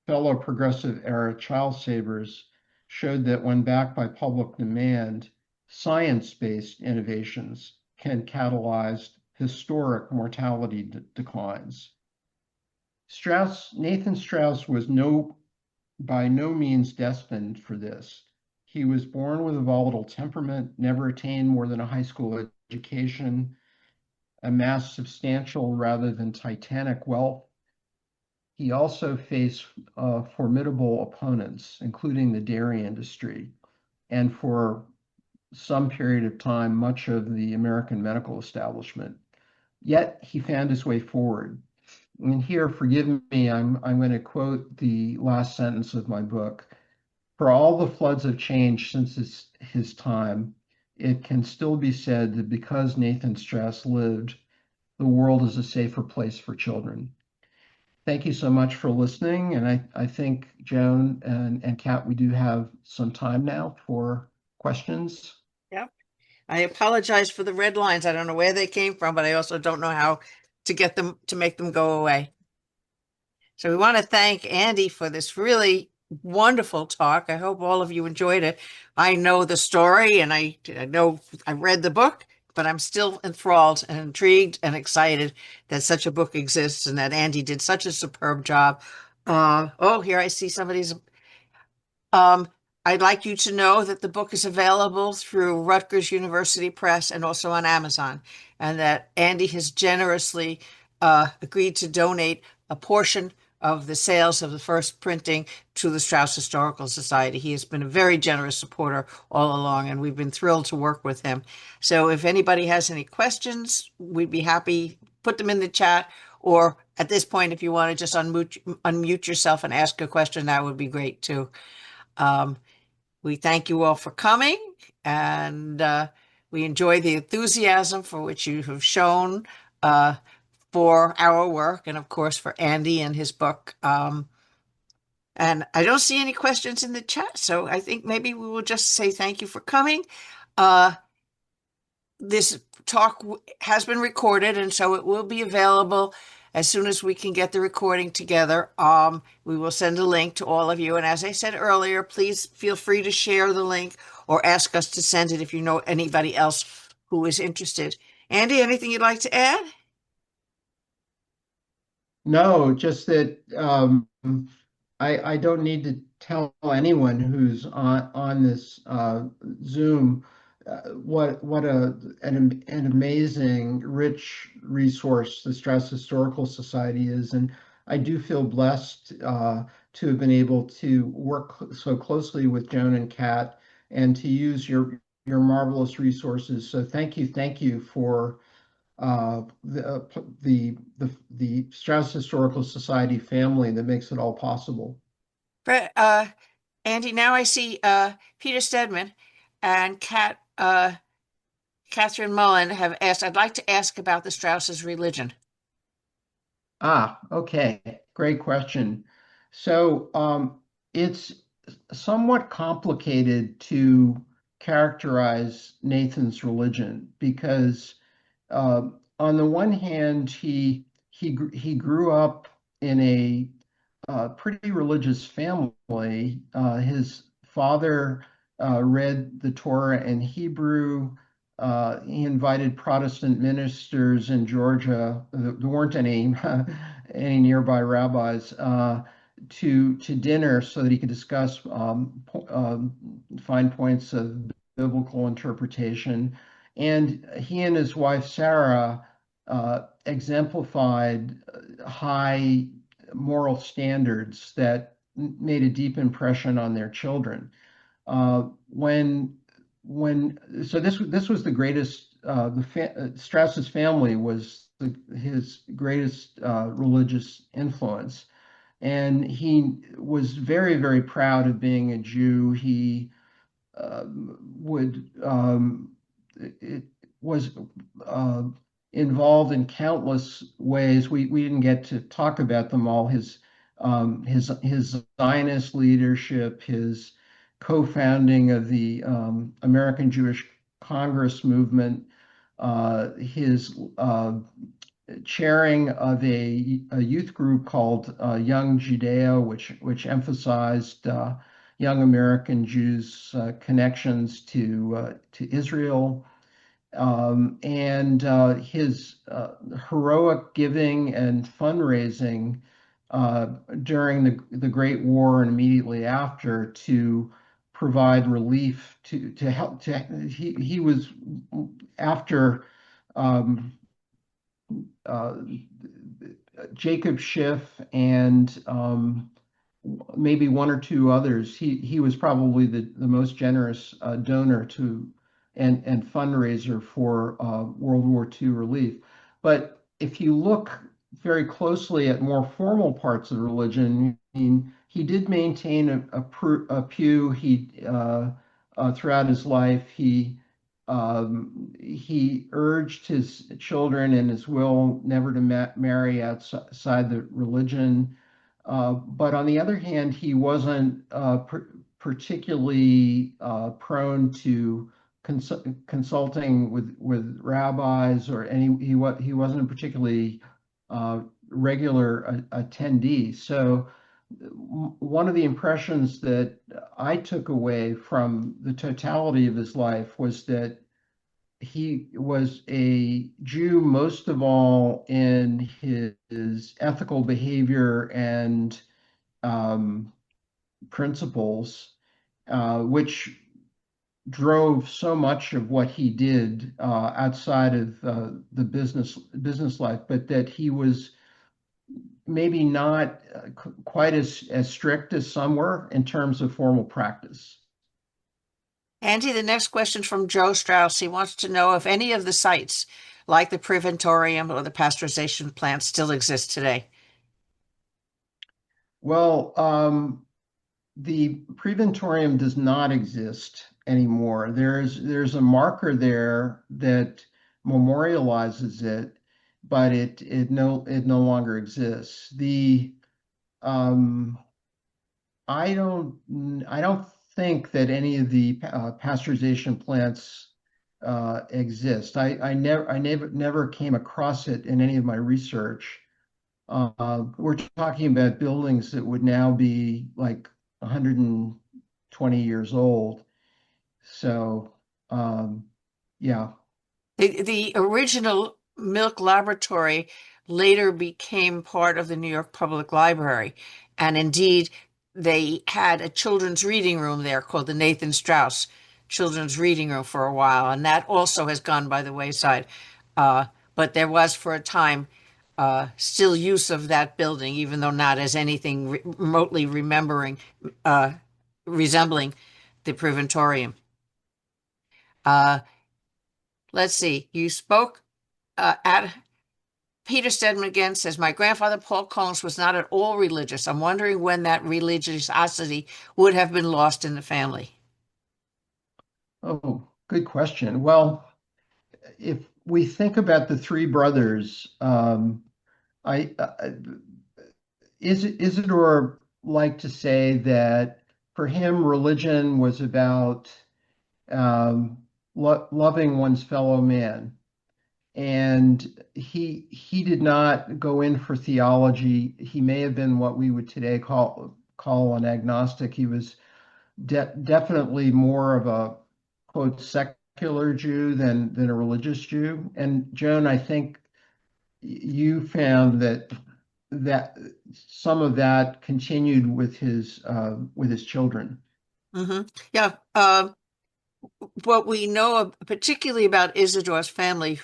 fellow progressive era child savers showed that when backed by public demand, science-based innovations can catalyze historic mortality declines. Nathan Straus was by no means destined for this. He was born with a volatile temperament, never attained more than a high school education, amassed substantial rather than titanic wealth. He also faced formidable opponents, including the dairy industry, and for some period of time, much of the American medical establishment. Yet he found his way forward. And here, forgive me, I'm going to quote the last sentence of my book. For all the floods of change since his time, it can still be said that because Nathan Straus lived, the world is a safer place for children. Thank you so much for listening. And I think, Joan and Kat, we do have some time now for questions. Yep. I apologize for the red lines. I don't know where they came from, but I also don't know how to get them to make them go away. So we want to thank Andy for this really wonderful talk. I hope all of you enjoyed it. I know the story and I know I read the book, but I'm still enthralled and intrigued and excited that such a book exists and that Andy did such a superb job. Oh, here I see somebody's um, I'd like you to know that the book is available through Rutgers University Press and also on Amazon, and that Andy has generously agreed to donate a portion of the sales of the first printing to the Straus Historical Society. He has been a very generous supporter all along, and we've been thrilled to work with him. So if anybody has any questions, we'd be happy, put them in the chat, or at this point, if you want to just unmute yourself and ask a question, that would be great too. Um, we thank you all for coming, and we enjoy the enthusiasm for which you have shown for our work, and of course for Andy and his book. And I don't see any questions in the chat, so I think maybe we will just say thank you for coming. Uh, this talk has been recorded, and so it will be available as soon as we can get the recording together. We will send a link to all of you. And as I said earlier, please feel free to share the link or ask us to send it if you know anybody else who is interested. Andy, anything you'd like to add? No, just that I don't need to tell anyone who's on this Zoom what an amazing, rich resource the Straus Historical Society is, and I do feel blessed to have been able to work so closely with Joan and Kat and to use your marvelous resources. So thank you for the Straus Historical Society family that makes it all possible. Andy, now I see Peter Stedman and Catherine Mullen have asked. I'd like to ask about the Strauss's religion. Ah, okay. Great question. So it's somewhat complicated to characterize Nathan's religion because uh, on the one hand, he grew up in a pretty religious family. His father read the Torah in Hebrew. He invited Protestant ministers in Georgia. There weren't any any nearby rabbis to dinner so that he could discuss fine points of biblical interpretation. And he and his wife Sarah exemplified high moral standards that made a deep impression on their children. Uh, when when so this was the greatest Strauss's family was his greatest religious influence, and he was very proud of being a Jew. He would it was uh, involved in countless ways. We didn't get to talk about them all. His Zionist leadership, his co-founding of the American Jewish Congress movement, his chairing of a youth group called Young Judeo, which emphasized young American Jews' connections to Israel, and his heroic giving and fundraising during the Great War and immediately after to provide relief to help. He was after. Um, uh, Jacob Schiff and maybe one or two others. He was probably the most generous donor to and fundraiser for World War II relief. But if you look very closely at more formal parts of religion, I mean, he did maintain a pew. Throughout his life, he urged his children in his will never to marry outside the religion. But on the other hand, he wasn't particularly prone to consulting with rabbis or he wasn't a particularly regular attendee. So one of the impressions that I took away from the totality of his life was that he was a Jew most of all in his ethical behavior and um, principles, which drove so much of what he did outside of the business life, but that he was maybe not quite as strict as some were in terms of formal practice. Andy, the next question from Joe Strauss. He wants to know if any of the sites, like the Preventorium or the pasteurization plant, still exist today. Well, the preventorium does not exist anymore. There's a marker there that memorializes it, but it no longer exists. The I don't I don't think that any of the pasteurization plants exist. I never came across it in any of my research. We're talking about buildings that would now be like 120 years old. So, yeah. The original Milk Laboratory later became part of the New York Public Library. And indeed, they had a children's reading room there called the Nathan Straus Children's Reading Room for a while. And that also has gone by the wayside. Uh, but there was for a time still use of that building, even though not as anything remotely uh, resembling the Preventorium. Uh, let's see, you spoke at Peter Stedman again says, my grandfather, Paul Collins, was not at all religious. I'm wondering when that religiosity would have been lost in the family. Oh, good question. Well, if we think about the three brothers, I Isidore liked to say that for him, religion was about loving one's fellow man, and he did not go in for theology. He may have been what we would today call an agnostic. He was definitely more of a quote secular Jew than a religious Jew. And Joan, I think you found that some of that continued with his children. Hmm. Yeah. What we know, particularly about Isidore's family,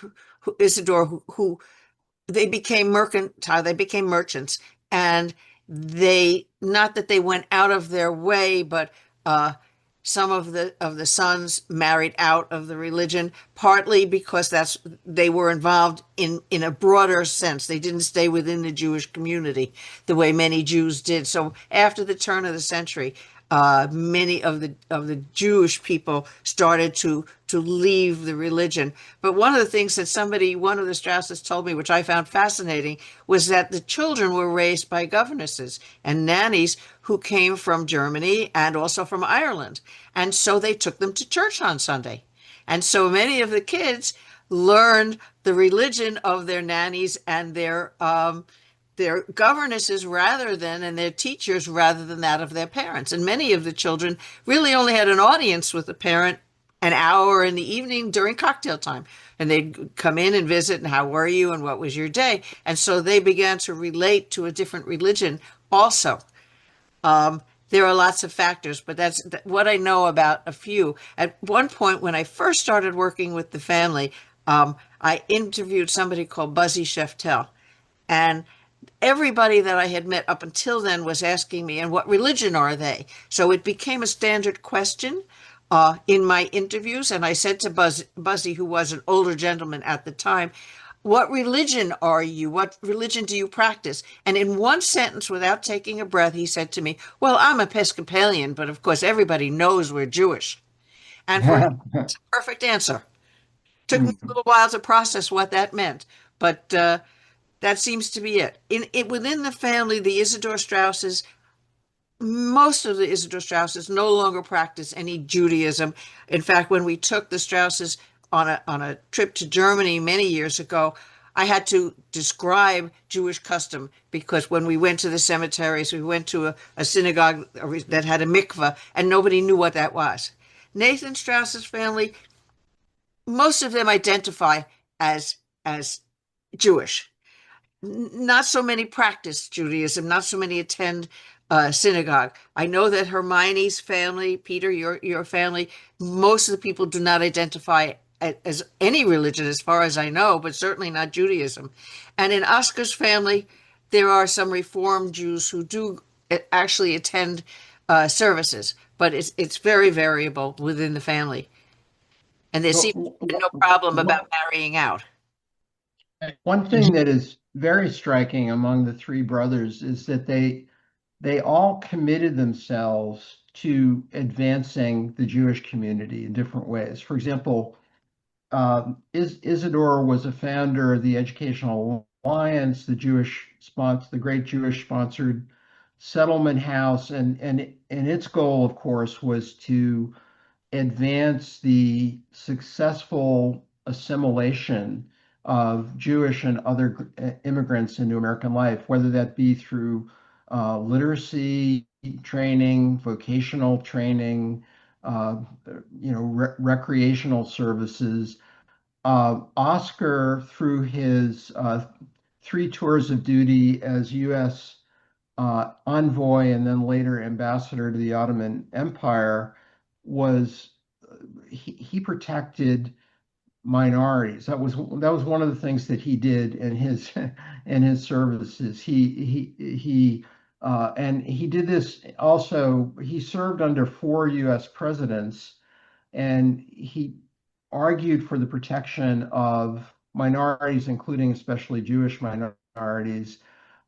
Isidore, who they became mercantile, they became merchants, and they not that they went out of their way, but uh, some of the sons married out of the religion, partly because that's they were involved in a broader sense. They didn't stay within the Jewish community the way many Jews did. So after the turn of the century, many of the Jewish people started to leave the religion. But one of the things that one of the Strausses told me, which I found fascinating, was that the children were raised by governesses and nannies who came from Germany and also from Ireland. And so they took them to church on Sunday. And so many of the kids learned the religion of their nannies and their governesses and their teachers rather than that of their parents. And many of the children really only had an audience with the parent an hour in the evening during cocktail time. And they'd come in and visit, and how were you, and what was your day? And so they began to relate to a different religion also. There are lots of factors, but that's what I know about a few. At one point, when I first started working with the family, I interviewed somebody called Buzzy Sheftel. And everybody that I had met up until then was asking me, and what religion are they? So it became a standard question in my interviews. And I said to Buzzy, who was an older gentleman at the time, what religion are you? What religion do you practice? And in one sentence, without taking a breath, he said to me, well, I'm Episcopalian, but of course, everybody knows we're Jewish. And for him, it's a perfect answer. Took me a little while to process what that meant, but that seems to be it. Within the family, the Isidore Strausses, most of the Isidore Strausses no longer practice any Judaism. In fact, when we took the Strausses on a trip to Germany many years ago, I had to describe Jewish custom because when we went to the cemeteries, we went to a synagogue that had a mikveh, and nobody knew what that was. Nathan Straus's family, most of them identify as Jewish. Not so many practice Judaism, not so many attend synagogue. I know that Hermione's family, Peter, your family, most of the people do not identify as any religion, as far as I know, but certainly not Judaism. And in Oscar's family, there are some Reformed Jews who do actually attend services, but it's very variable within the family. And there seems to be no problem about marrying out. One thing that is very striking among the three brothers is that they all committed themselves to advancing the Jewish community in different ways. For example, Isidore was a founder of the Educational Alliance, the great Jewish sponsored settlement house, and its goal, of course, was to advance the successful assimilation of Jewish and other immigrants into American life, whether that be through literacy training, vocational training, uh, recreational services. Oscar, through his 3 tours of duty as U.S. Envoy and then later ambassador to the Ottoman Empire, was he protected minorities. That was one of the things that he did in his in his services. And he did this also. He served under 4 U.S. presidents, and he argued for the protection of minorities, including especially Jewish minorities.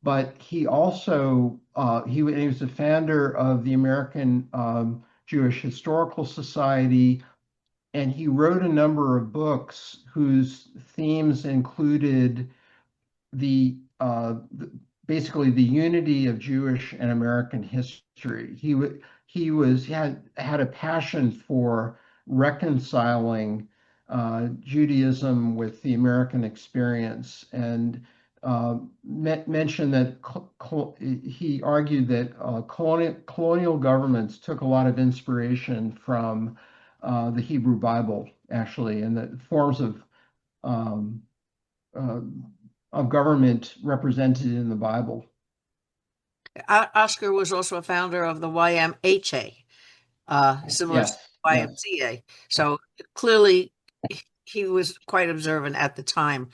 But he also he was the founder of the American Jewish Historical Society, and he wrote a number of books whose themes included the, basically the unity of Jewish and American history. He had a passion for reconciling Judaism with the American experience, and mentioned that he argued that colonial governments took a lot of inspiration from the Hebrew Bible, actually, and the forms um, uh, of government represented in the Bible. Oscar was also a founder of the YMHA, similar to Yes, yes. YMCA. So clearly, he was quite observant at the time.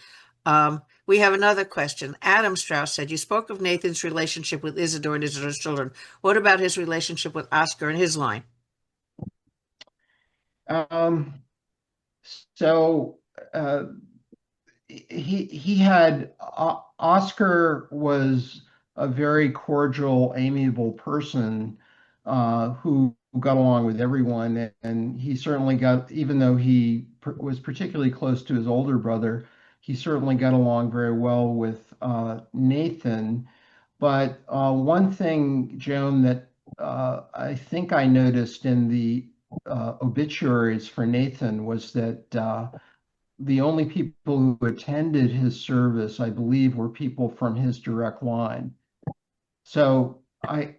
We have another question. Adam Straus said, "You spoke of Nathan's relationship with Isidore and Isidore's children. What about his relationship with Oscar and his line?" Um, so uh, he had Oscar was a very cordial, amiable person who got along with everyone, and he certainly got, even though he was particularly close to his older brother, he certainly got along very well with Nathan. But one thing, Joan, that I think I noticed in the obituaries for Nathan was that the only people who attended his service, I believe, were people from his direct line. So I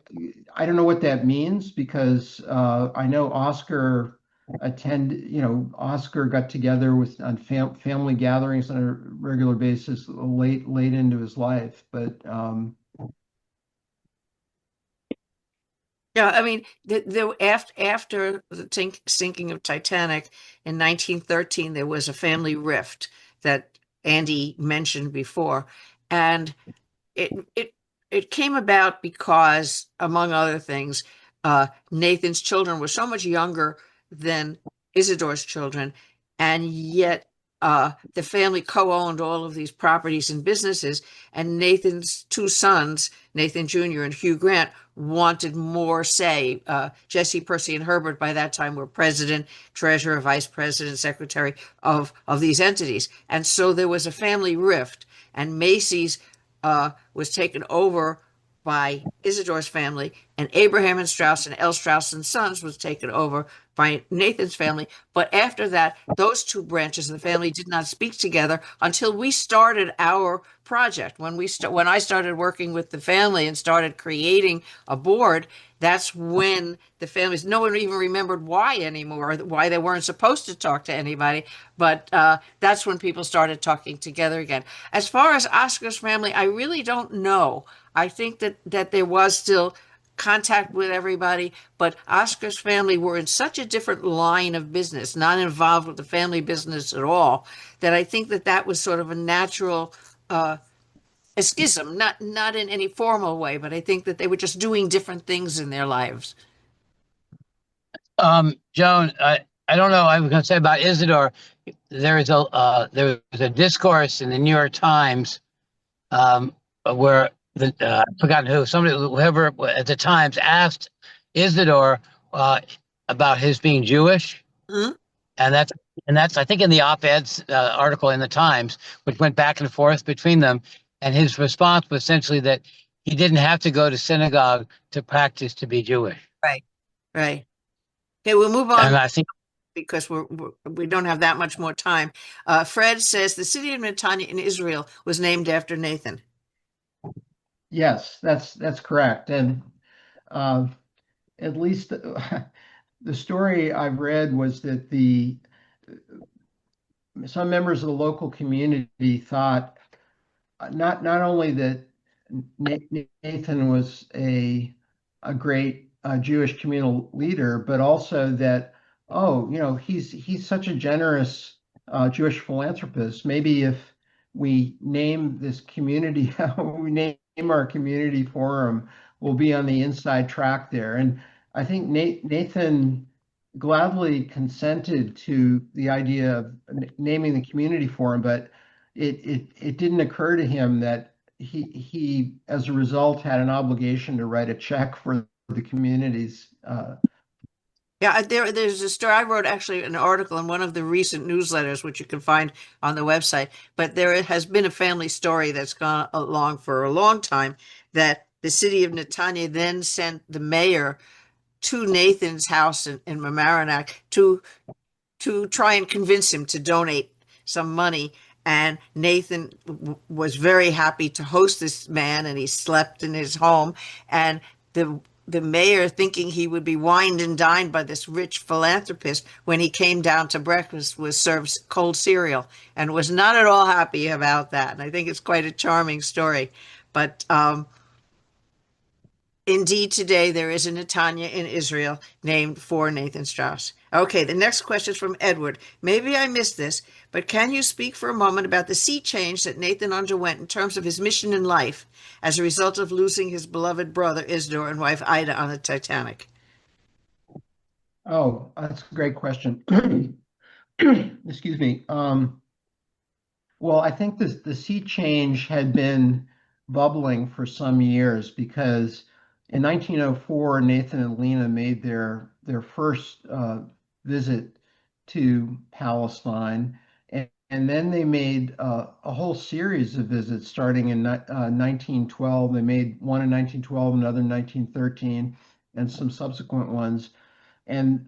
don't know what that means, because I know Oscar got together with on family gatherings on a regular basis late into his life, but Yeah, I mean, after the sinking of Titanic in 1913, there was a family rift that Andy mentioned before, and it it it came about because, among other things, Nathan's children were so much younger than Isidore's children, and yet the family co-owned all of these properties and businesses. And Nathan's 2 sons, Nathan Jr. and Hugh Grant, wanted more say. Jesse, Percy, and Herbert by that time were president, treasurer, vice president, secretary of these entities, and so there was a family rift. And Macy's was taken over by Isidore's family, and Abraham and Straus and L. Straus and Sons was taken over by Nathan's family. But after that, those 2 branches of the family did not speak together until we started our project. When I started working with the family and started creating a board, that's when the families, no one even remembered why anymore, why they weren't supposed to talk to anybody. But that's when people started talking together again. As far as Oscar's family, I really don't know. I think that there was still contact with everybody, but Oscar's family were in such a different line of business, not involved with the family business at all, that I think that was sort of a natural a schism, not in any formal way, but I think that they were just doing different things in their lives. Joan, I don't know. I was going to say about Isidore. There was a discourse in the New York Times where I've forgotten whoever at the Times asked Isidore about his being Jewish, Mhm. and that's I think in the op-ed article in the Times, which went back and forth between them, and his response was essentially that he didn't have to go to synagogue to practice to be Jewish. Right, right. Okay, we'll move on. And I think because we don't have that much more time. Fred says the city of Netanya in Israel was named after Nathan. Yes, that's correct. And at least the story I've read was that the some members of the local community thought not only that Nathan was a great Jewish communal leader, but also that, oh, he's such a generous Jewish philanthropist. Maybe if we name this community, we name our community forum, we'll be on the inside track there. And I think Nathan gladly consented to the idea of naming the community forum, but it didn't occur to him that he as a result had an obligation to write a check for the communities. Yeah, there's a story. I wrote actually an article in one of the recent newsletters, which you can find on the website. But there has been a family story that's gone along for a long time that the city of Netanya then sent the mayor to Nathan's house in Mamaroneck to try and convince him to donate some money. And Nathan was very happy to host this man, and he slept in his home. And the mayor, thinking he would be wined and dined by this rich philanthropist, when he came down to breakfast, was served cold cereal and was not at all happy about that. And I think it's quite a charming story. But indeed, today there is a Netanya in Israel named for Nathan Straus. Okay, the next question is from Edward. Maybe I missed this, but can you speak for a moment about the sea change that Nathan underwent in terms of his mission in life as a result of losing his beloved brother Isidore and wife Ida on the Titanic? Oh, that's a great question. Excuse me. Well, I think the sea change had been bubbling for some years because in 1904, Nathan and Lena made their first visit to Palestine, and then they made a whole series of visits starting in 1912. They made one in 1912, another in 1913, and some subsequent ones. And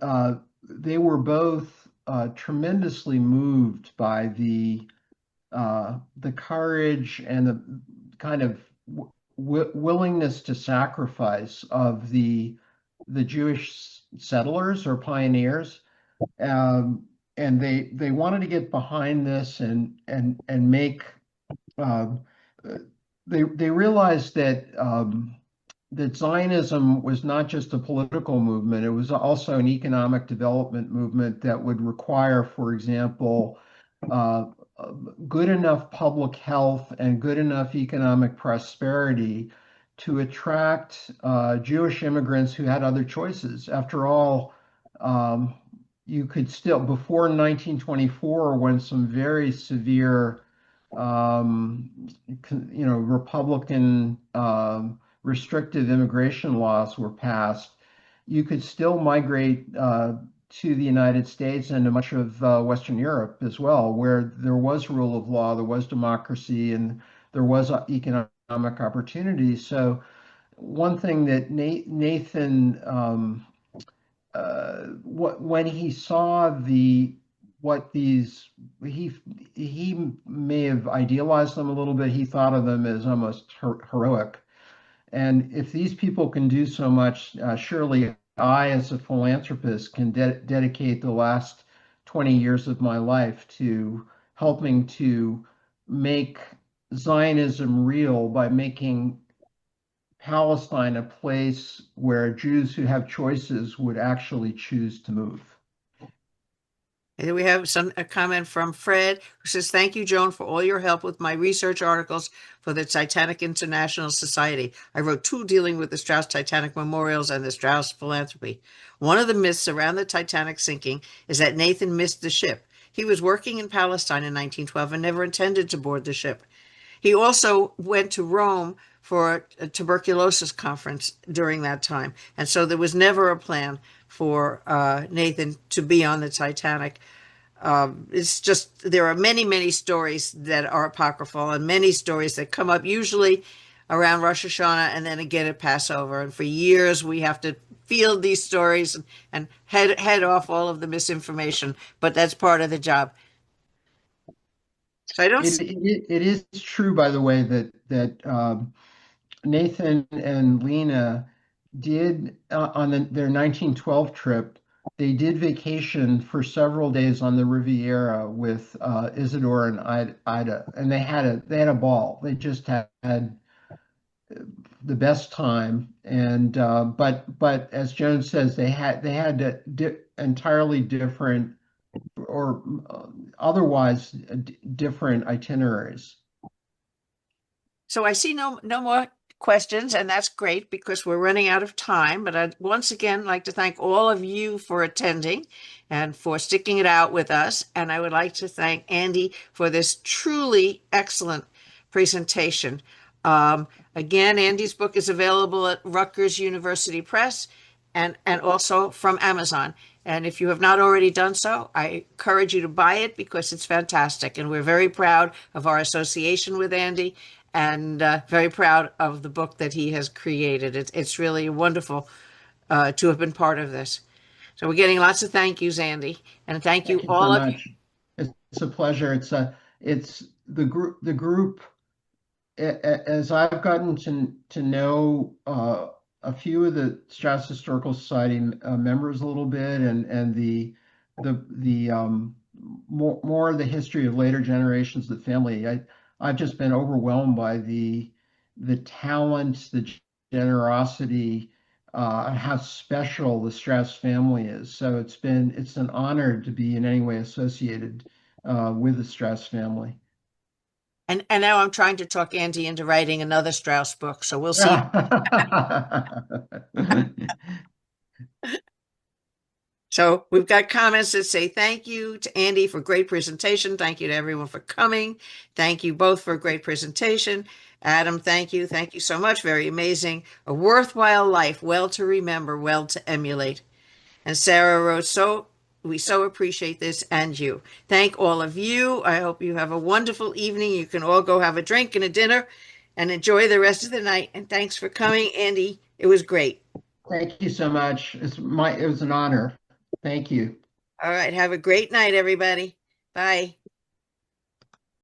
they were both tremendously moved by the courage and the kind of willingness to sacrifice of the Jewish settlers or pioneers, and they wanted to get behind this and make. Uh, they realized that Zionism was not just a political movement; it was also an economic development movement that would require, for example, uh, good enough public health and good enough economic prosperity to attract Jewish immigrants who had other choices. After all, you could still, before 1924, when some very severe, Republican restrictive immigration laws were passed, you could still migrate to the United States and to much of Western Europe as well, where there was rule of law, there was democracy, and there was economic opportunity. So one thing that Nathan, when he saw what these, he may have idealized them a little bit. He thought of them as almost heroic. And if these people can do so much, surely I, as a philanthropist, can dedicate the last 20 years of my life to helping to make Zionism real by making Palestine a place where Jews who have choices would actually choose to move. And we have a comment from Fred, who says, "Thank you, Joan, for all your help with my research articles for the Titanic International Society. I wrote two dealing with the Straus Titanic Memorials and the Straus philanthropy. One of the myths around the Titanic sinking is that Nathan missed the ship. He was working in Palestine in 1912 and never intended to board the ship. He also went to Rome for a tuberculosis conference during that time. And so there was never a plan for Nathan to be on the Titanic. It's just, there are many, many stories that are apocryphal and many stories that come up usually around Rosh Hashanah and then again at Passover. And for years we have to field these stories and head off all of the misinformation, but that's part of the job. So I don't. It is true, by the way, that Nathan and Lena did on their 1912 trip. They did vacation for several days on the Riviera with Isidore and Ida, and they had a ball. They just had the best time. And but as Joan says, they had entirely different or otherwise different itineraries. So I see no more questions, and that's great because we're running out of time. But I'd once again like to thank all of you for attending and for sticking it out with us. And I would like to thank Andy for this truly excellent presentation. Again, Andy's book is available at Rutgers University Press and also from Amazon. And if you have not already done so, I encourage you to buy it because it's fantastic. And we're very proud of our association with Andy and very proud of the book that he has created. It's really wonderful to have been part of this. So we're getting lots of thank yous, Andy. And thank you Thank you so all of you. much. It's a pleasure. It's the group as I've gotten to know a few of the Straus Historical Society members a little bit, and the more of the history of later generations of the family, I've just been overwhelmed by the talent, the generosity, and how special the Straus family is. So it's an honor to be in any way associated with the Straus family. And now I'm trying to talk Andy into writing another Straus book. So we'll see. So we've got comments that say thank you to Andy for great presentation. Thank you to everyone for coming. Thank you both for a great presentation. Adam, thank you. Thank you so much. Very amazing. A worthwhile life, well to remember, well to emulate. And Sarah wrote, we so appreciate this and you. Thank all of you. I hope you have a wonderful evening. You can all go have a drink and a dinner and enjoy the rest of the night. And thanks for coming, Andy. It was great. Thank you so much. It was an honor. Thank you. All right. Have a great night, everybody. Bye.